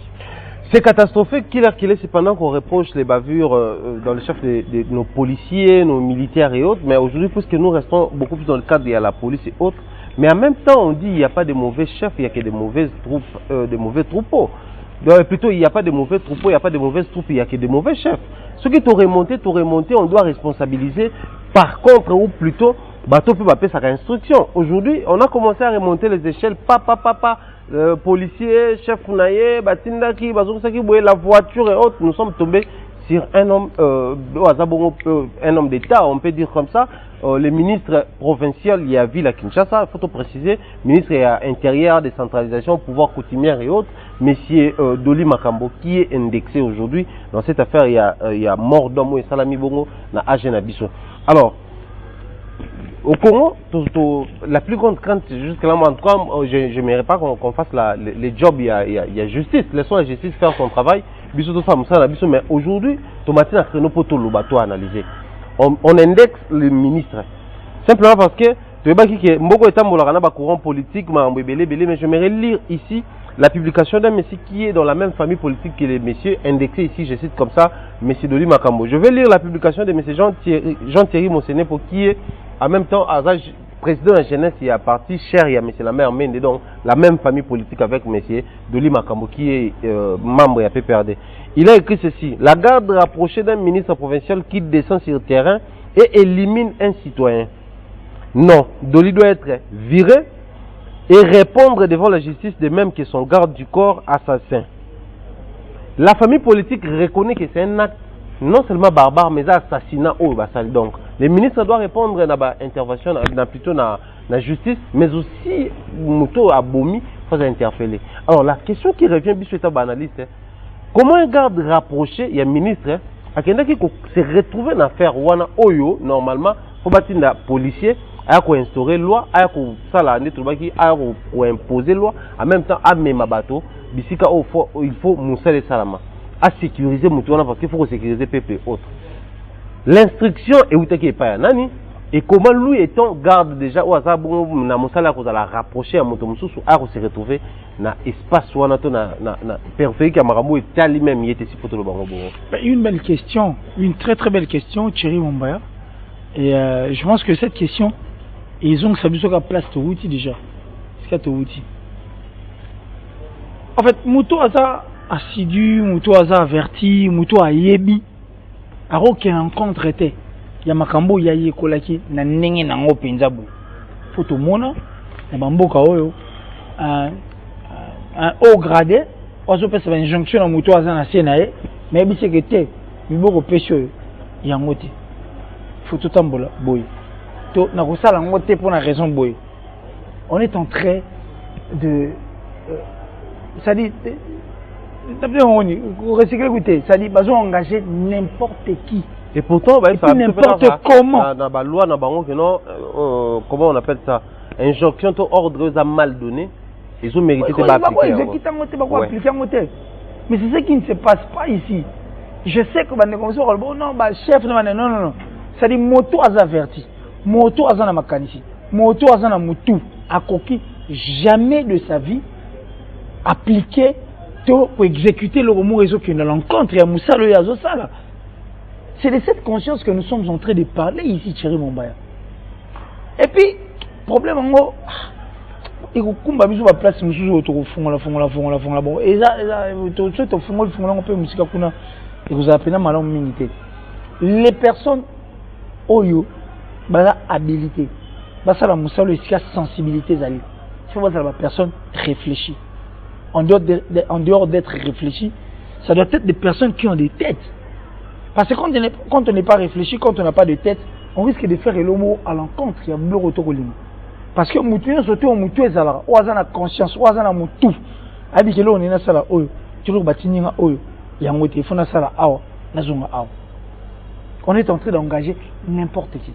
C'est catastrophique qu'il est cependant qu'on reproche les bavures dans le chef de nos policiers, nos militaires et autres. Mais aujourd'hui, puisque nous restons beaucoup plus dans le cadre de la police et autres, mais en même temps, on dit qu'il n'y a pas de mauvais chefs, il n'y a que de mauvaises troupes, de mauvais troupeaux. Donc, plutôt, il n'y a pas de mauvais troupeaux, il n'y a pas de mauvaises troupes, il n'y a que de mauvais chefs. Ce qui t'aurait monté, on doit responsabiliser. Par contre, ou plutôt, bateau peut appeler ça instruction. Aujourd'hui, on a commencé à remonter les échelles, policiers, chef Founaye, Batindaki, la voiture et autres. Nous sommes tombés sur un homme d'État, on peut dire comme ça. Le ministre provincial, il y a ville à Kinshasa, il faut préciser, ministre intérieur, décentralisation, pouvoir coutumière et autres, monsieur Doli Makambo, qui est indexé aujourd'hui. Dans cette affaire, il y a mort d'homme et Salami Bongo, na Agena Bisso. Alors, au Congo, la plus grande crainte, jusque-là, en tout cas, je n'aimerais pas qu'on fasse les jobs, il y a justice, laissons la justice faire son travail, mais aujourd'hui, Tomatine a créé nos potos, le bateau à analyser. On indexe le ministre. Simplement parce que Tu vois que Mboko est un courant politique, mais j'aimerais lire ici la publication d'un monsieur qui est dans la même famille politique que les messieurs indexés ici, je cite comme ça, monsieur Doli Makambo. Je vais lire la publication de monsieur Jean-Thierry Monsené pour qui est en même temps président de la jeunesse, il y a parti cher, il y a monsieur la mère Mende, donc la même famille politique avec monsieur Doli Makambo qui est membre de la PPRD. Il a écrit ceci: la garde rapprochée d'un ministre provincial qui descend sur le terrain et élimine un citoyen. Non, Doli doit être viré et répondre devant la justice de même que son garde du corps assassin. La famille politique reconnaît que c'est un acte non seulement barbare, mais un assassinat au Bassal. Donc, le ministre doit répondre à l'intervention, plutôt dans la justice, mais aussi, Mouto Abomi, faut interpeller. Alors, la question qui revient, Bissoueta Banaliste, comment un garde rapproché, il y a un ministre, à quelqu'un qui s'est retrouvé dans l'affaire Wana Oyo, normalement, il faut bâtir un policier, il faut instaurer loi, il faut imposer loi, en même temps, il faut mousser les salama, à sécuriser Moutouana parce qu'il faut sécuriser le peuple et autres. L'instruction est où tu es pas nani et comment lui étant garde déjà ou à bon na mosala ko la rapprocher à Motomususu à se retrouver na espace wana to na périphérique à Marambo et tali même il était si photo le bango. Une belle question, une très très belle question, Thierry Mombaya. Et je pense que cette question, ils ont sabu sur la place de outil déjà. C'est ce outil. En fait, Moutou Aza assidu, Moutou Aza averti, Moutou Ayebi. Alors aucune rencontre était. Il y a Makambo, il y a Yekolaki, na nenge na ngo penzabu. Photo mona, na bamboka oyo. Un haut gradé, on se fait une injonction à Moutou Aza na Senae, mais il que te, il faut que pêche yangote. Photo tambola, boy. To na kosala ngote pour la raison boy. On est en train de ça dit recycler goûter, ça dit besoin engager n'importe qui. Et pourtant n'importe comment dans la loi comment on appelle ça, injonction to ordre à mal donné, ils ont mérité de appliquer. Mais c'est ce qui ne se passe pas ici. Je sais que non chef non. Ça dit moto a averti, moto a na makanisi, moto a na mutu akoki jamais de sa vie appliquer pour exécuter le remous réseau qui est dans l'encontre et à Moussa le Yazo Sala. C'est de cette conscience que nous sommes en train de parler ici, Thierry Mombaya. Et puis, problème en gros, il y a une place où nous sommes bon. Et ça, les personnes, oyo, bala habilité, basa la Moussa le sensibilité zali. Il faut voir la personne réfléchie. En dehors d'être réfléchi, ça doit être des personnes qui ont des têtes. Parce que quand on n'est pas réfléchi, quand on n'a pas de tête, on risque de faire l'homo à l'encontre. Il y a un bureau autour de lui. Parce que Moutou, surtout on Moutou est là, ou a conscience, ou a Moutou. A dit que là on est dans ça là, tu vois bâtiment oyo, il y a un motif, il faut dans ça là, on est en train d'engager n'importe qui.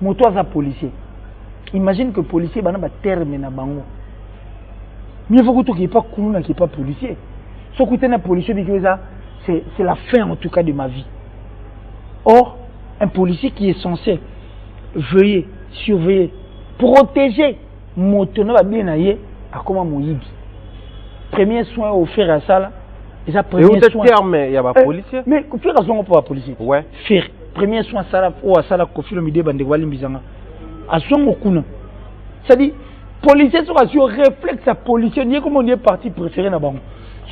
Moutou a policier. Imagine que policier va terme na bango. Mais il faut que tu n'aies pas coulou, qui n'est pas policier. Ce que tu es un policier, c'est la fin en tout cas de ma vie. Or, un policier qui est censé veiller, surveiller, protéger mon tonneau à bien aller à comment mon yibi. Premier soin offert à ça là. Et ça premier soin. Il y a pas policier. Mais faire à son pour la policier. Ouais. Faire premier soin ça là ou à ça là kofi le midi bande wali mbizanga. À son okuna. Ça dit policier sur un réflexe à policier, ni comme on est parti préféré na bango.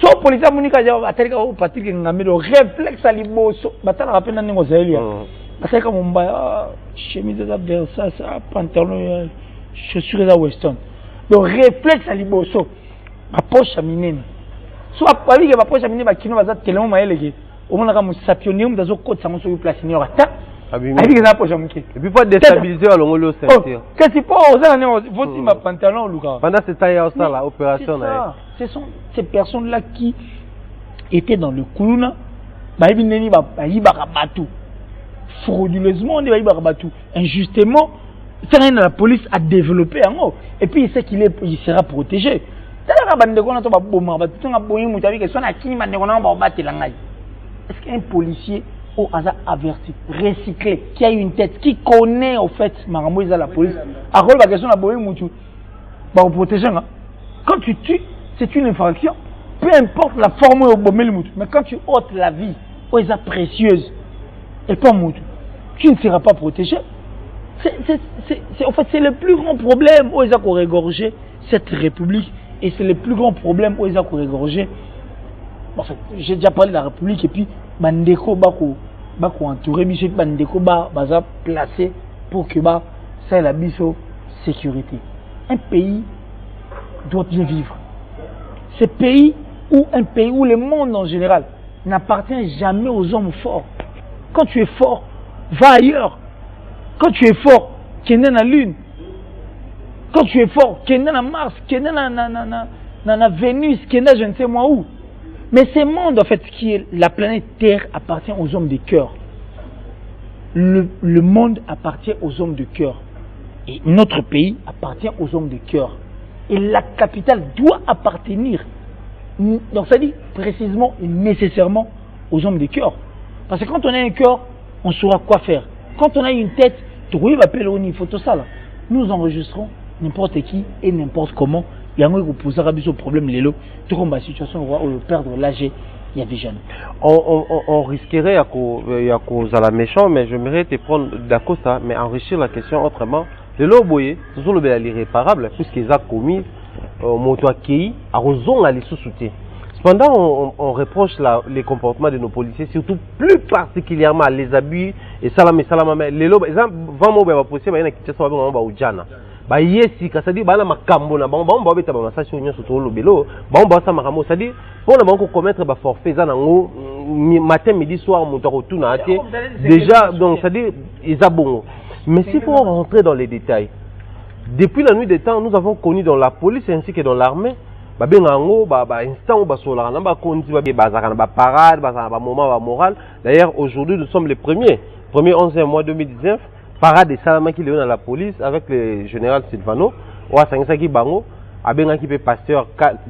So policier monika ja atalika o parti que ngamelo réflexe à liboso. Batala rappel na ngo zaelia. Ataka mumba chemise à Versace, pantalon, chaussures à Weston. Le réflexe à liboso. Ma poche à minene. So apali que ma poche à minene ba kino baza tellement maeleke. Au moins na musapionium dazo côte sango sur place ni ata. Et puis pas déstabiliser à l'ongolo ceinture. Qu'est-ce que c'est faut si ma pantalon Lucas. Pendant cette taille ça la opération là. Ce sont ces personnes là qui étaient dans le Koulouna, ba ibineni ba batu. Frauduleusement on dit ba batu. Injustement, la police a développé en haut et puis il sait qu'il sera protégé. Est-ce qu'un policier au hasard averti, recyclé, qui a une tête, qui connaît au fait, Marambo, la police. À quoi la question de la police, bah, protéger, hein. Quand tu tues, c'est une infraction. Peu importe la forme au bomber le moutou. Mais quand tu ôtes la vie, où est précieuse, et pas moutou, tu ne seras pas protégé. En fait, c'est le plus grand problème où ils ont régorgé cette république. Et c'est le plus grand problème où ils ont régorgé. En fait, j'ai déjà parlé de la république et puis, Bandeko Bako entouré, Bandeko Baza placé pour que ça ait la biso sécurité. Un pays doit bien vivre. Un pays où le monde en général n'appartient jamais aux hommes forts. Quand tu es fort, va ailleurs. Quand tu es fort, tu es né dans la Lune. Quand tu es fort, tu es né dans Mars, tu es né dans Vénus, tu es né je ne sais moi où. Mais ce monde, en fait, qui est la planète Terre, appartient aux hommes de cœur. Le monde appartient aux hommes de cœur. Et notre pays appartient aux hommes de cœur. Et la capitale doit appartenir, donc ça dit précisément et nécessairement aux hommes de cœur. Parce que quand on a un cœur, on saura quoi faire. Quand on a une tête, nous enregistrons n'importe qui et n'importe comment. Il y a un qui pose un problème, tout la situation, on va perdre l'âge. Il y a des jeunes. On risquerait à cause à la méchant, mais j'aimerais te prendre d'accord ça, mais enrichir la question autrement. Le loboye, c'est toujours l'irréparable, puisqu'ils ont commis moto accueilli à raison à les sous-souter. Cependant, on reproche les comportements de nos policiers, surtout plus particulièrement les abus et salam. Les lobes, exemple, 20 mots, les policiers, ils ont quitté ça, ils ont dit bah yesi c'est-à-dire bah na makambo na bango bango beta ba masasi onyo soto lobelo bango ba sa makamo c'est-à-dire pour na bango commettre ba forfait za nango matin midi soir moto retourna até déjà donc c'est-à-dire ils a bon mais s'il faut rentrer dans les détails depuis la nuit des temps nous avons connu dans la police ainsi que dans l'armée ba bengango ba instant ba sola na ba konti ba za na ba parade ba moment ba moral d'ailleurs aujourd'hui nous sommes les premier 11e mois 2019 parade de Salama qui est dans la police avec le général Silvano, ou à Sangisaki Bango, à Benaki pasteur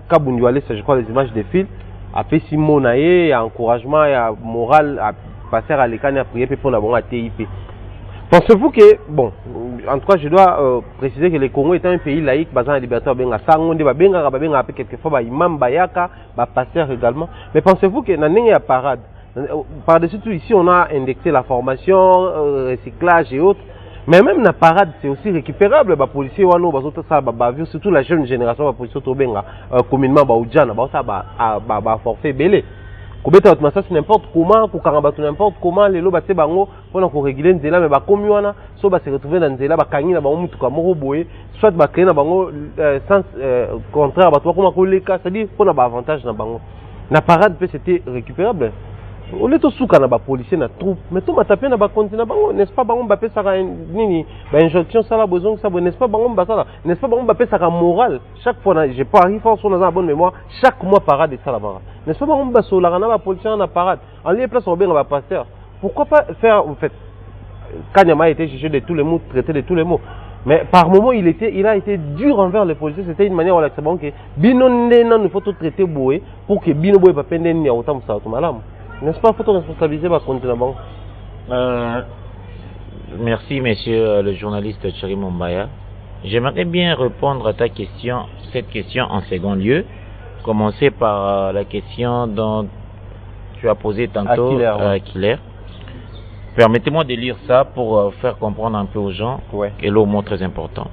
Kabunduale, je crois les images des fils, à Pessimon, il y a encouragement, il y a moral, à passer à l'écran, à prier pour la bonne TIP. Pensez-vous que, bon, en tout cas, je dois préciser que le Congo est un pays laïque, basé en liberté, à Sangonde, quelquefois, imam, bayaka, pasteur également. Mais pensez-vous que dans la parade, par-dessus tout, ici, on a indexé la formation, recyclage et autres. Mais même la parade, c'est aussi récupérable. Les policiers, surtout la jeune génération, les policiers, communément, forfait belé. Ça, c'est n'importe comment, n'importe comment, les lots, pour réguler les mais soit se retrouver dans des soit créer sens contraire, c'est-à-dire qu'on a avantage dans la parade, c'était récupérable. On est au souk na ba policier na troupe mais tout ma tapé na ba continent bango n'est-ce pas bango mbappé ça nini ba injonction ça la besoin ça n'est-ce pas bango mbasa n'est-ce pas bango mbappé ça moral chaque fois j'ai pas arrivé en son bonne mémoire chaque mois parade ça la barre n'est-ce pas bango mbasso la na ba policier na parade en lieu place on bien va passer pourquoi pas faire en fait Kanyama était jugé de tous les mots traité de tous les mots mais par moment il a été dur envers les policiers c'était une manière relaxée bon que bino nena il faut tout traiter boé pour que bino boé pas peine ni autant ça tout malam. N'est-ce pas, faut responsabiliser ma continent. Merci, monsieur le journaliste Thierry Mombaya. J'aimerais bien répondre à cette question en second lieu. Commencer par la question dont tu as posé tantôt à Killer. Permettez-moi de lire ça pour faire comprendre un peu aux gens et le mot très important.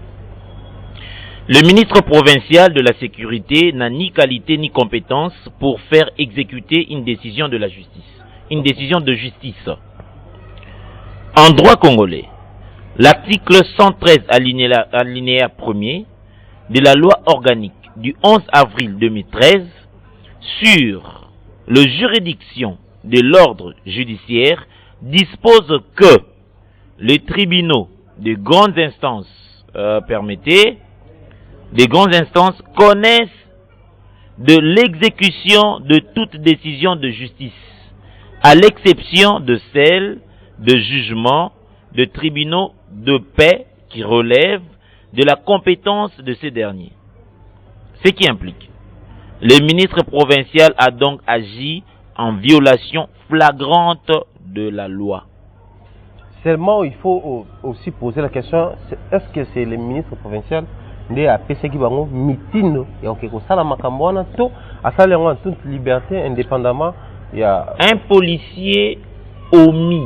Le ministre provincial de la sécurité n'a ni qualité ni compétence pour faire exécuter une décision de la justice. Une décision de justice. En droit congolais, l'article 113 alinéa 1er de la loi organique du 11 avril 2013 sur la juridiction de l'ordre judiciaire dispose que les tribunaux de grandes instances les grandes instances connaissent de l'exécution de toute décision de justice, à l'exception de celle de jugement de tribunaux de paix qui relèvent de la compétence de ces derniers. Ce qui implique, le ministre provincial a donc agi en violation flagrante de la loi. Seulement, il faut aussi poser la question, est-ce que c'est le ministre provincial de la PCG qui va meeting et on peut ça la macambouana tout à ça en toute liberté indépendamment il y a un policier omis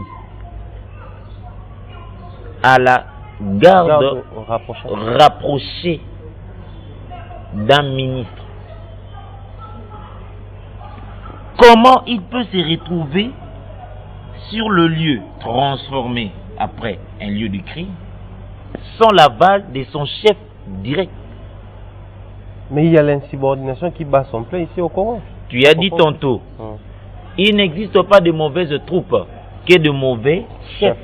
à la garde rapprochée d'un ministre. Comment il peut se retrouver sur le lieu transformé après un lieu de crime sans l'aval de son chef direct? Mais il y a l'insubordination qui bat son plein ici au Congo. Tu as dit tantôt, il n'existe pas de mauvaises troupes que de mauvais chefs.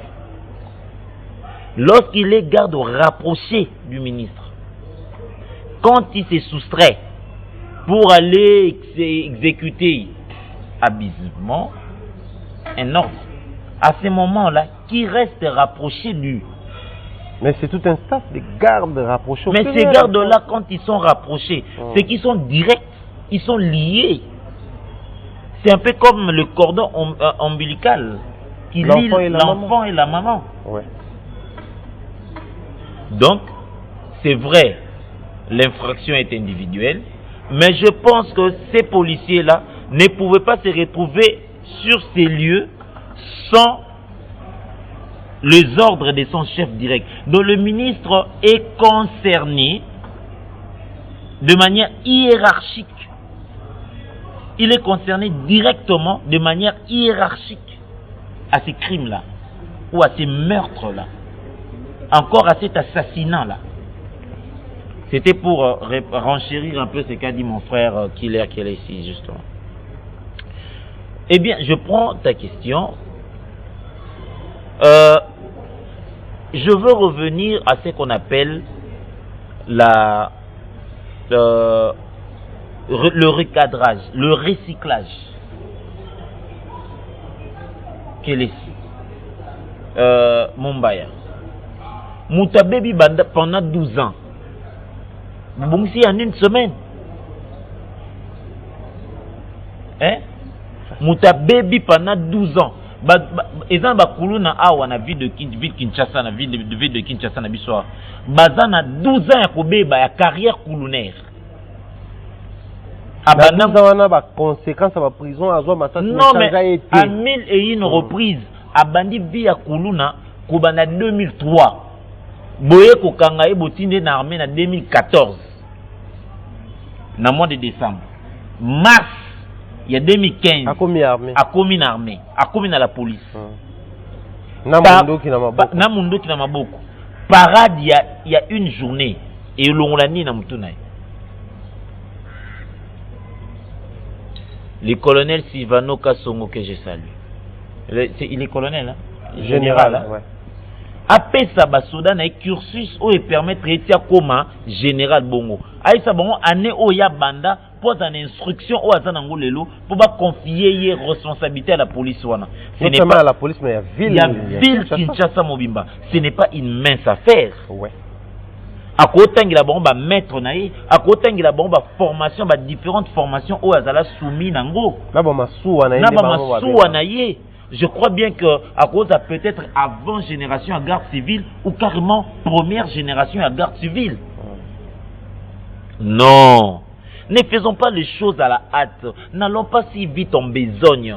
Lorsqu'il est garde rapproché du ministre, quand il se soustrait pour aller exécuter abusivement un ordre, à ce moment-là, qui reste rapproché du... Mais c'est tout un staff de gardes rapprochés. Mais ces gardes-là, quand ils sont rapprochés, c'est qu'ils sont directs, ils sont liés. C'est un peu comme le cordon ombilical qui lie l'enfant et la maman. Ouais. Donc, c'est vrai, l'infraction est individuelle, mais je pense que ces policiers-là ne pouvaient pas se retrouver sur ces lieux sans les ordres de son chef direct. Donc le ministre est concerné de manière hiérarchique. Il est concerné directement de manière hiérarchique à ces crimes-là, ou à ces meurtres-là, encore à cet assassinat-là. C'était pour renchérir un peu ce qu'a dit mon frère Killer ici, justement. Eh bien, je prends ta question. Je veux revenir à ce qu'on appelle le recadrage, le recyclage. Quel est Mumbaya. Moutabebi Banda pendant 12 ans. Bon, si en une semaine. Hein? Moutabebi pendant 12 ans. Ezan bakulu na awa na ville de Kinshasa na ville de Kinshasa na biso. Bazana 12 ans ya kobeba ya carrière colonaire. Abana wana ba conséquences à la prison à non mais à 1001 reprises abandi vie ya kuluna kobana 2003. Boye kokanga ebotinde na armée na 2014. Na mois de décembre. Mars il y a 2015. A commis armée. A commis armée. A commis dans la police. Namundo qui n'a maboko. Namundo qui n'a maboko. Parade il y a une journée et l'ongolani na mutuna. Le colonel Silvano Kasongo que je salue. Il est colonel, hein? Général. Hein? Ouais. Après ça, basoda na cursus où il permet de traiter comme général bongo. Aïe ça bongo année oya banda pose une instruction au Azanango Lelo pour pas confier responsabilité à la police wana. Ce n'est pas à la police mais il y a ville Kinshasa Mobimba. Ce n'est pas une mince affaire. Ouais. À côté de la bombe maître naïe, à côté de la bombe formation, différentes formations au Azala soumis nango. Là bon masou naïe. Je crois bien que à cause de peut-être avant génération à garde civile ou carrément première génération à garde civile. Non. Ne faisons pas les choses à la hâte. N'allons pas si vite en besogne.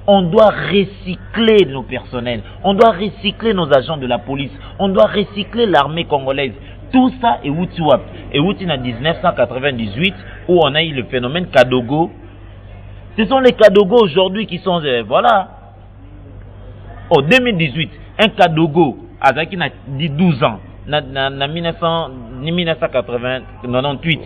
On doit recycler nos personnels. On doit recycler nos agents de la police. On doit recycler l'armée congolaise. Tout ça est Woutiwap. Et Wouti en 1998 où on a eu le phénomène Kadogo. Ce sont les Kadogo aujourd'hui qui sont... voilà. En 2018, un Kadogo, Azaki n'a dit 12 ans. En 1998.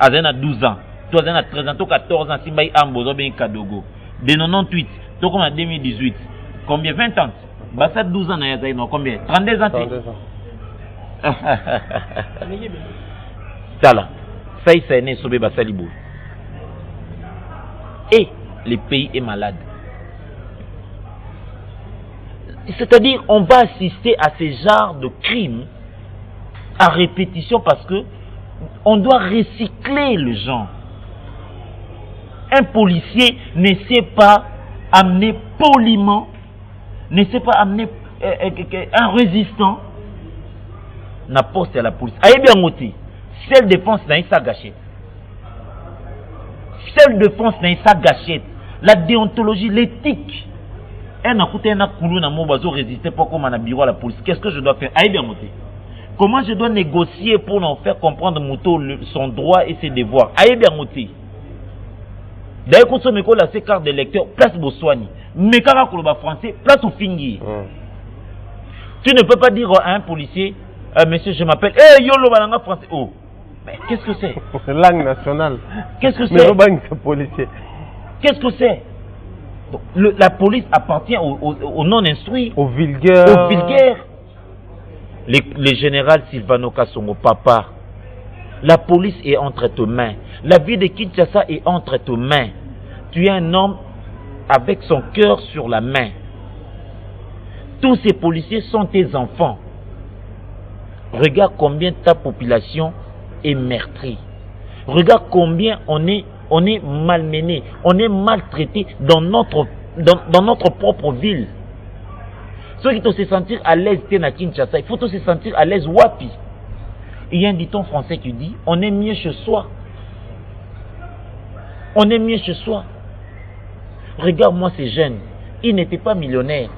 Azaki a 12 ans. Toi, Azaki a 13 ans. Toi, 14 ans. Si Baï Ambo, bien Kadogo. De 98, toi, comme en 2018. Combien? 20 ans. Bah, ça 12 ans, Azaki, non, combien? 32 ans. 32 ans. Ça là. Ça, il s'est né sur le Bassalibou. Et le pays est malade. C'est-à-dire, on va assister à ces genres de crimes à répétition parce que on doit recycler les gens. un policier ne sait pas amener poliment, ne sait pas amener un résistant na poste à la police. Aïe bien moti, seule défense n'a pas gâchette. Seule défense n'a pas gâchette. La déontologie, l'éthique. Un a coûté un coulou na mon bazo résister pour comme un bureau à la police. Qu'est-ce que je dois faire? Aïe bien moti. Comment je dois négocier pour en faire comprendre Mouto son droit et ses devoirs? Aïe bien moti. D'ailleurs, quand on me colle à ces cartes de lecteur, place Boswani. Mais quand on va français, place au fingi. Tu ne peux pas dire à un policier, monsieur, je m'appelle, yolo balanga français. Oh, mais qu'est-ce que c'est? Langue nationale. Qu'est-ce que c'est? Policier. Qu'est-ce que c'est? La police appartient aux non-instruits. Aux vulgaires. Aux vulgaires. Les générales Silvano Kasongo, papa, la police est entre tes mains. La vie de Kinshasa est entre tes mains. Tu es un homme avec son cœur sur la main. Tous ces policiers sont tes enfants. Regarde combien ta population est meurtrie. Regarde combien on est malmené, on est maltraité dans notre propre ville. Ceux qui doivent se sentir à l'aise à Kinshasa, il faut se sentir à l'aise wapi. Il y a un dicton français qui dit, on est mieux chez soi. On est mieux chez soi. Regarde-moi ces jeunes, ils n'étaient pas millionnaires.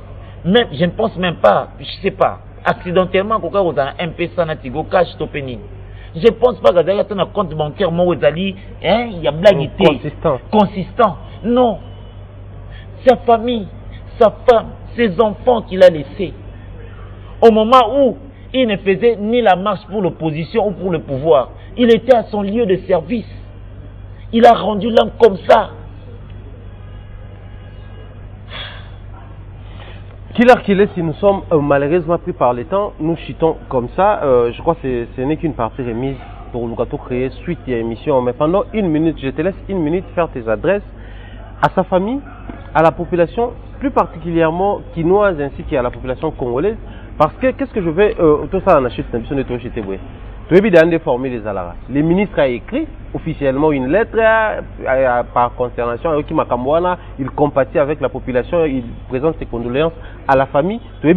Même, je ne pense même pas, je ne sais pas, accidentellement, quand on a un MP Sanatigo, cash topening. Je ne pense pas que dans un compte bancaire, il y a blaguité. Consistant. Non. Sa famille, sa femme, ses enfants qu'il a laissés. Au moment où il ne faisait ni la marche pour l'opposition ou pour le pouvoir, il était à son lieu de service. Il a rendu l'homme comme ça. Qu'il est, si nous sommes malheureusement pris par le temps, nous chutons comme ça. Je crois que ce n'est qu'une partie remise pour nous créer suite à l'émission. Mais pendant une minute, je te laisse une minute faire tes adresses à sa famille, à la population, plus particulièrement quinoise ainsi qu'à la population congolaise. Parce que qu'est-ce que je vais tout ça en achète le ministre a écrit officiellement une lettre par consternation. Il compatit avec la population, il présente ses condoléances à la famille. Le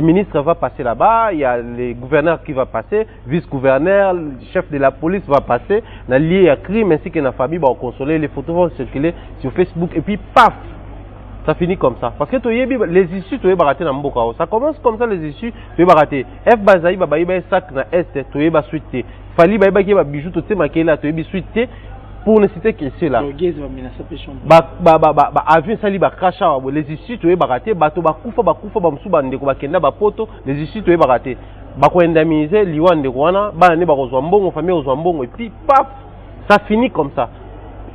ministre va passer là-bas, il y a le gouverneur qui va passer, vice-gouverneur, le chef de la police va passer, la lié à crime ainsi que la famille va consoler, les photos vont circuler sur Facebook et puis paf, ça finit comme ça. Parce que les issues, ça commence comme ça, les issues, tu vas rater. F bazaï, babaïba, sac na est, tu vas suite. Fali, baïba, bijou, tu sais, makela, tu vas suite. Pour ne citer que c'est là. Avion sali ba cracha, les issues, tu vas rater. Bato, bakufa, bamsu, bandeko, bakenda, bapoto, les issues, tu vas rater. Bako indemniser, liwan de Rwanda, bané, barozwambongo, famille ozwambongo, et puis paf, ça finit comme ça.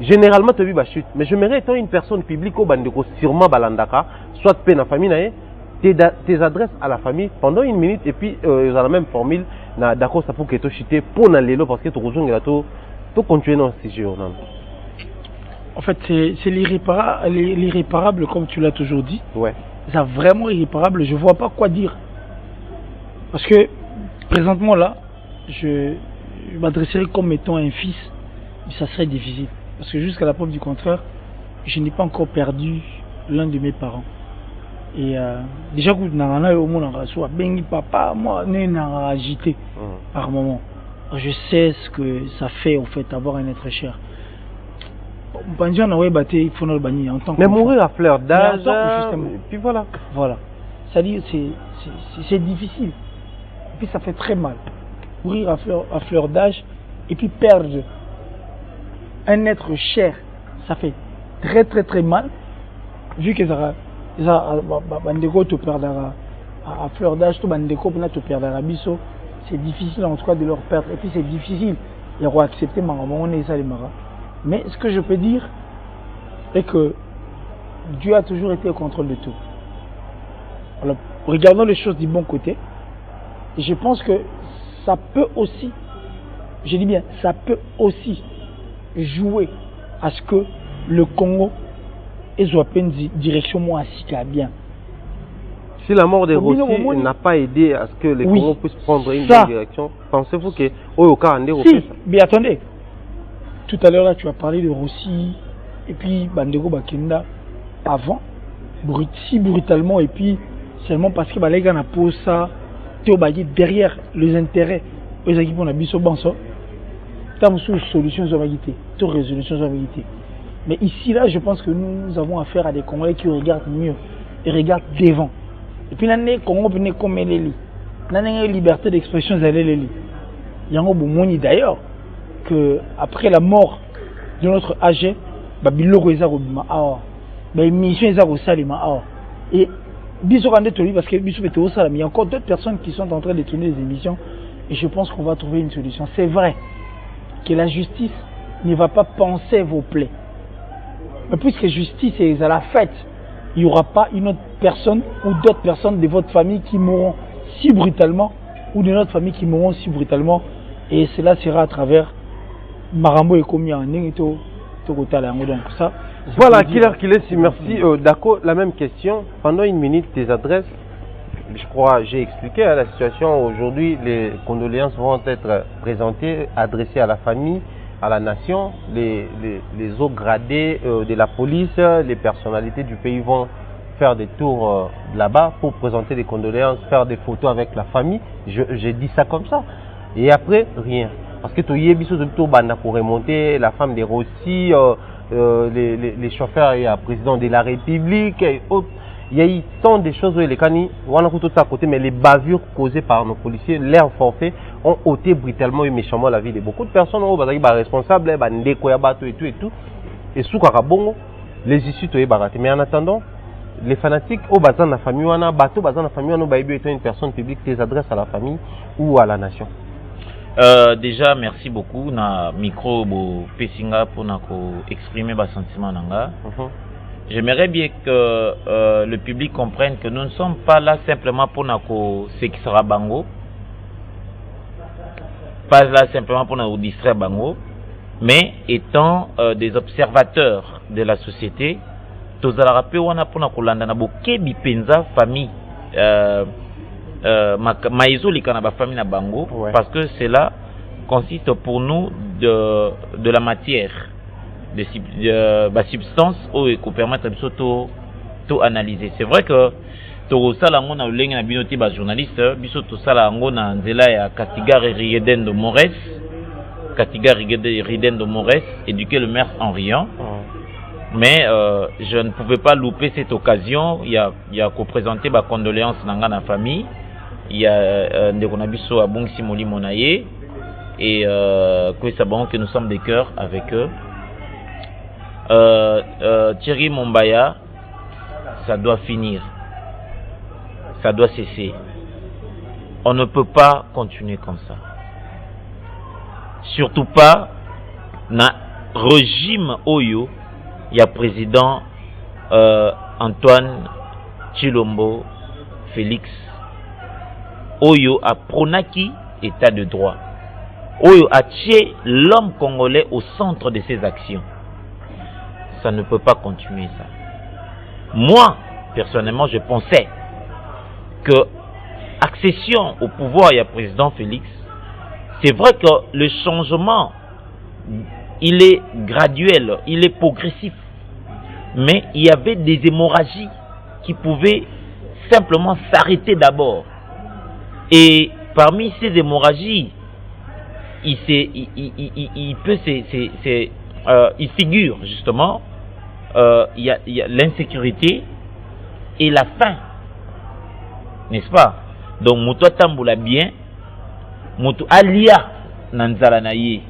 Généralement, tu as chute. Mais je m'aimerais être une personne publique au bandeko sûrement balandaka, soit peine la famille, tes adresses à la famille pendant une minute et puis ils ont la même formule. D'accord, ça pour que tu chutes pour n'aller parce que tu rejoins tout continuer dans ce sujet. En fait, c'est l'irréparable comme tu l'as toujours dit. Ouais. C'est vraiment irréparable. Je vois pas quoi dire. Parce que présentement là, je m'adresserai comme étant un fils, mais ça serait difficile. Parce que jusqu'à la preuve du contraire, je n'ai pas encore perdu l'un de mes parents. Et déjà, au monde papa, moi, agité par moment. Je sais ce que ça fait en fait avoir un être cher. Mais mourir à fleur d'âge, puis voilà. Voilà. C'est-à-dire, c'est difficile. Et puis ça fait très mal. Mourir à fleur d'âge et puis perdre un être cher, ça fait très très très mal. Vu que ça te perdra à fleur d'âge, te perdra biso. C'est difficile en tout cas de leur perdre. Et puis c'est difficile. Il y accepter mais ce que je peux dire est que Dieu a toujours été au contrôle de tout. Alors, regardons les choses du bon côté. Et je pense que ça peut aussi, je dis bien, ça peut aussi jouer à ce que le Congo ait une direction moins bien. Si la mort des Rossi n'a pas aidé à ce que le Congo puisse prendre une bonne direction, pensez-vous que au cas si, mais attendez, tout à l'heure là, tu as parlé de Rossi et puis Bandego Bakenda avant, si brutalement, et puis seulement parce que les gars n'a pas ça, derrière les intérêts aux équipes on a mis au banc, tant sous solutions aux vérités, toute résolution aux vérités. Mais ici là, je pense que nous avons affaire à des Congolais qui regardent mieux et regardent devant. Et puis l'année Congo venait comme les lits, l'année liberté d'expression les lits. Il y a un bon d'ailleurs que après la mort de notre âgé, Babiloko est mission est et parce que il y a encore d'autres personnes qui sont en train de tourner des émissions et je pense qu'on va trouver une solution. C'est vrai que la justice ne va pas penser vos plaies. Mais puisque justice est à la fête, il n'y aura pas une autre personne ou d'autres personnes de votre famille qui mourront si brutalement ou de notre famille qui mourront si brutalement et cela sera à travers Marambo et Komi en Ningito. Donc ça. Voilà, Killer, merci. D'accord, la même question. Pendant une minute, tes adresses, je crois, j'ai expliqué la situation. Aujourd'hui, les condoléances vont être présentées, adressées à la famille, à la nation. Les hauts gradés de la police, les personnalités du pays vont faire des tours là-bas pour présenter des condoléances, faire des photos avec la famille. J'ai dit ça comme ça. Et après, rien. Parce que tu as pour remonter la femme des Rossi, les chauffeurs et le président de la République et autres. Il y a eu tant de choses où les canis, on a tout ça à côté, mais les bavures causées par nos policiers, leurs forfaits, ont ôté brutalement et méchamment la vie de beaucoup de personnes. Ils sont responsables, et tout. Et sous Karabongo, les issues sont baratés. Mais en attendant, les fanatiques, au bazar de la famille, on a bateau, bazar de la famille, on a été une personne publique, tes adresses à la famille ou à la nation. Déjà merci beaucoup na micro bo pesinga pour exprimer mes sentiments nanga. J'aimerais bien que le public comprenne que nous ne sommes pas là simplement pour ce qui sera bango, pas là simplement pour nous distraire bango, mais étant des observateurs de la société, tous à la rappel on a pour nous kolanda na bokebi penza famille. Maïzo li kana ba famille na bango parce que cela consiste pour nous de la matière de substance qui permettre de tout analyser. C'est vrai que to sala ngona ulenga na binoti ba journaliste biso to sala ngona nzela ya Katiga Riden de Mores, Katiga Riden de Mores, éduquer le maire en riant. Mais je ne pouvais pas louper cette occasion. Il y a qu'au présenter ma condoléance dans la famille. Il y a Ndekonabiso Abongsi Moli Monaye et que nous sommes des cœurs avec eux. Thierry Mombaya, ça doit finir. Ça doit cesser. On ne peut pas continuer comme ça. Surtout pas na régime Oyo. Il y a président Antoine Chilombo Félix Oyo a pronaki état de droit. Oyo a tué l'homme congolais au centre de ses actions. Ça ne peut pas continuer ça. Moi, personnellement, je pensais que accession au pouvoir, il y a président Félix. C'est vrai que le changement, il est graduel, il est progressif. Mais il y avait des hémorragies qui pouvaient simplement s'arrêter d'abord. Et parmi ces hémorragies, il figure justement il y a l'insécurité et la faim. N'est-ce pas? Donc, Moutou Tamboula bien, Moutou Alia Nanzala Naye.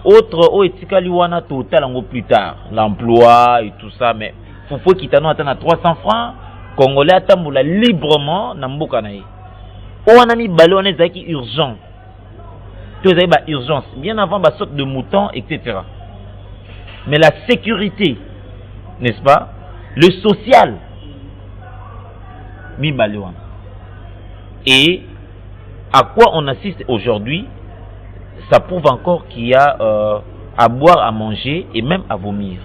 Autre, Etikaliwana total en plus tard, l'emploi et tout ça, mais faut qu'il t'en attend à 300 francs, Congolais Tamboula librement, Namboka Naye. On a mis ballon qui urgent. Tout ça, urgence. Bien avant, sorte de mouton, etc. Mais la sécurité, n'est-ce pas? Le social, mi ballon. Et à quoi on assiste aujourd'hui, ça prouve encore qu'il y a à boire, à manger et même à vomir.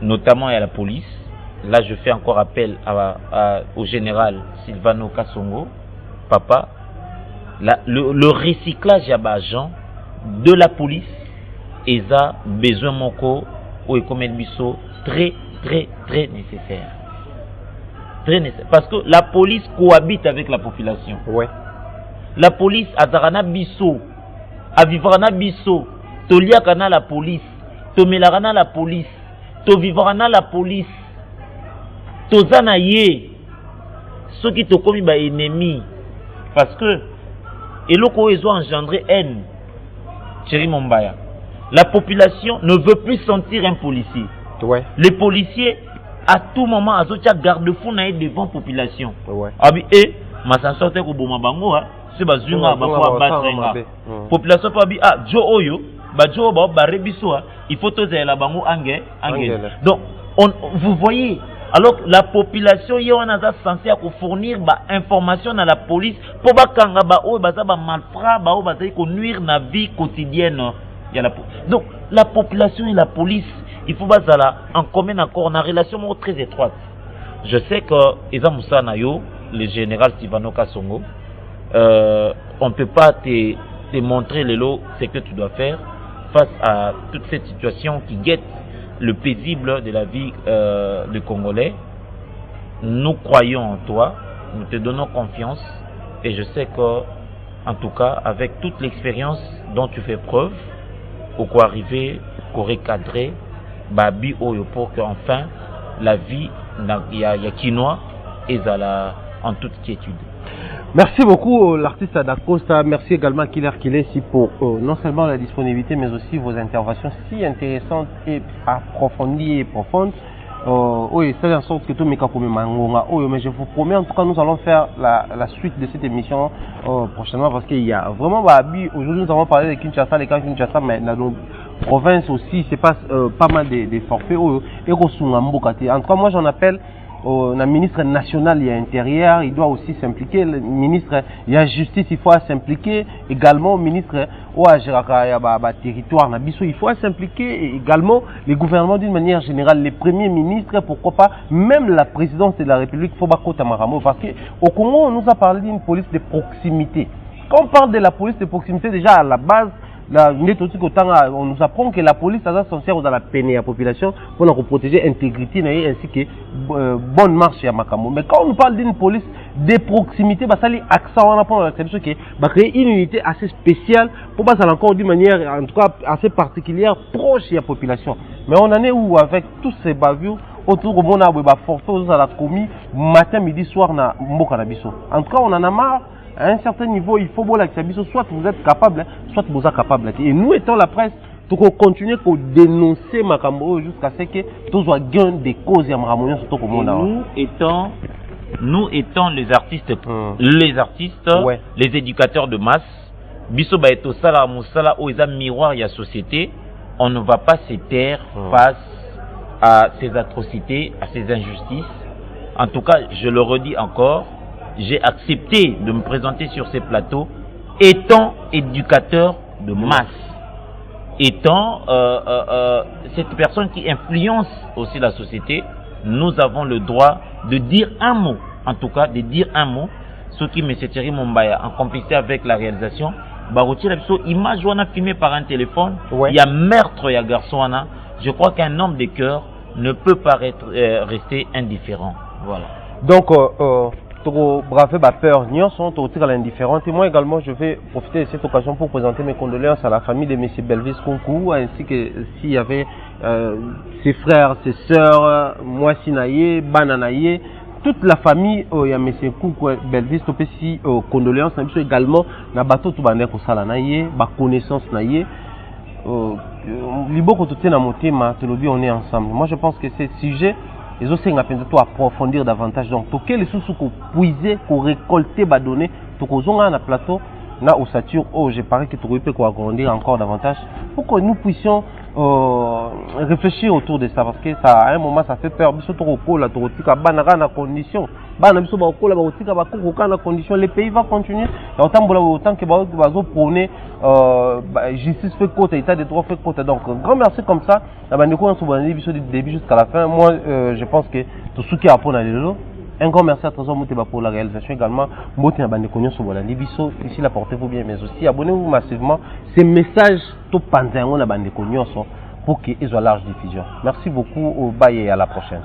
Notamment à la police. Là, je fais encore appel au général Silvano Kassongo, papa. le recyclage à Bajan de la police et ça besoin moko ou comme biso très nécessaire. Très nécessaire parce que la police cohabite avec la population. Ouais. La police azarana biso, avivrana biso, toliakana la police, tomelarana la police, tovivrana la police, tozana ye, ceux qui te commis ba ennemi parce que et loko ils ont engendré haine. Chéri Mombaya. La population ne veut plus sentir un policier. Ouais. Les policiers, à tout moment, azotia garde-fou na devant la population. Ouais. Abi ma s'en sortait ko boma bango ha, c'est bazunga ba ko batrenga. Population pa bi jo oyo, ba jo ba rebiso ha, il faut tozer la bango angé. Donc vous voyez, alors la population y on a censé à fournir ba information à la police pour ba kanga ba o ba za ba malfrat ba o ba za ko nuire na vie quotidienne. Donc la population et la police, il faut pas en commun accord, on a une relation très étroite. Je sais que Eza Moussa Nayo, le général Sivano Kasongo, on ne peut pas te montrer le lot ce que tu dois faire face à toute cette situation qui guette le paisible de la vie des Congolais. Nous croyons en toi, nous te donnons confiance et je sais que, en tout cas, avec toute l'expérience dont tu fais preuve, pour quoi arriver, pour recadrer, babi oyo pour que enfin la vie ya quinoa et en toute quiétude. Merci beaucoup l'artiste Adacosta, merci également à Killer Kilesi pour non seulement la disponibilité mais aussi vos interventions si intéressantes et approfondies et profondes. Oui, c'est en sorte que tout mais je vous promets, en tout cas nous allons faire la suite de cette émission prochainement parce qu'il y a vraiment aujourd'hui nous avons parlé de Kinshasa, les camps Kinshasa, mais dans nos provinces aussi c'est pas mal de forfaits et en tout cas moi j'en appelle le ministre national il y a intérieur, il doit aussi s'impliquer, le ministre il y a justice, il faut s'impliquer également, le ministre territoire il faut s'impliquer et également les gouvernements d'une manière générale, les premiers ministres, pourquoi pas même la présidence de la République, il faut pas parce qu'au Congo on nous a parlé d'une police de proximité. Quand on parle de la police de proximité, déjà à la base on nous apprend que la police est censée dans la peine de la population pour protéger l'intégrité ainsi que bonne marche à Makamo. Mais quand on nous parle d'une police de proximité, ça les accent on apprend que créer une unité assez spéciale pour passer encore d'une manière en tout cas assez particulière proche de la population. Mais on en est où avec tous ces bavures autour de mon forfait à la commis matin, midi, soir na mboka na biso. En tout cas on en a marre. À un certain niveau, il faut soit vous êtes capable, soit vous êtes capable. Et nous étant la presse, nous continuer à dénoncer Makambo jusqu'à ce que tous soient gain des causes et nous étant les artistes, ouais. Les éducateurs de masse, biso ba eto sala musala o eza miroir ya société, on ne va pas se taire face à ces atrocités, à ces injustices. En tout cas, je le redis encore, j'ai accepté de me présenter sur ces plateaux étant éducateur de masse, étant cette personne qui influence aussi la société. Nous avons le droit de dire un mot, en tout cas de dire un mot. Ce qui me Thierry Mombaya en complicité avec la réalisation, image filmée par un téléphone, ouais. Il y a meurtre, il y a garçon. Je crois qu'un homme de cœur ne peut pas rester indifférent. Voilà. Donc braver ma peur, nous sommes à l'indifférent. Et moi également, je vais profiter de cette occasion pour présenter mes condoléances à la famille de M. Belvis Konkou, ainsi que s'il y avait ses frères, ses sœurs, moi Sinaye, Bananaye, toute la famille, il y a M. Konkou Belvis, si condoléances, également, na bateau tout bandé pour Salanaye, ma connaissance naye. Libo kototé na motema, on est ensemble. Moi je pense que ces sujets ils ont essayé approfondir davantage. Donc, pour que les sous qu'on puiser, qu'on récolter, bah donner, pour qu'on ait un plateau, là au Satur, j'ai parlé que tu peux agrandir encore davantage, pour que nous puissions réfléchir autour de ça, parce que ça, à un moment, ça fait peur. Les pays vont continuer. Autant que vous prônez justice fait côte, état de droit fait côte. Donc, grand merci comme ça. Début jusqu'à la fin. Moi, je pense que tout ce qui est à prendre à l'élo, Un grand merci à Trésor Mouteba pour la réalisation également. Mbote na bande konyo so bola libiso. Ici la portez-vous bien, mais aussi abonnez-vous massivement. Ces messages to panzango na bande konyo so pour qu'ils soient large diffusion. Merci beaucoup au bail et à la prochaine.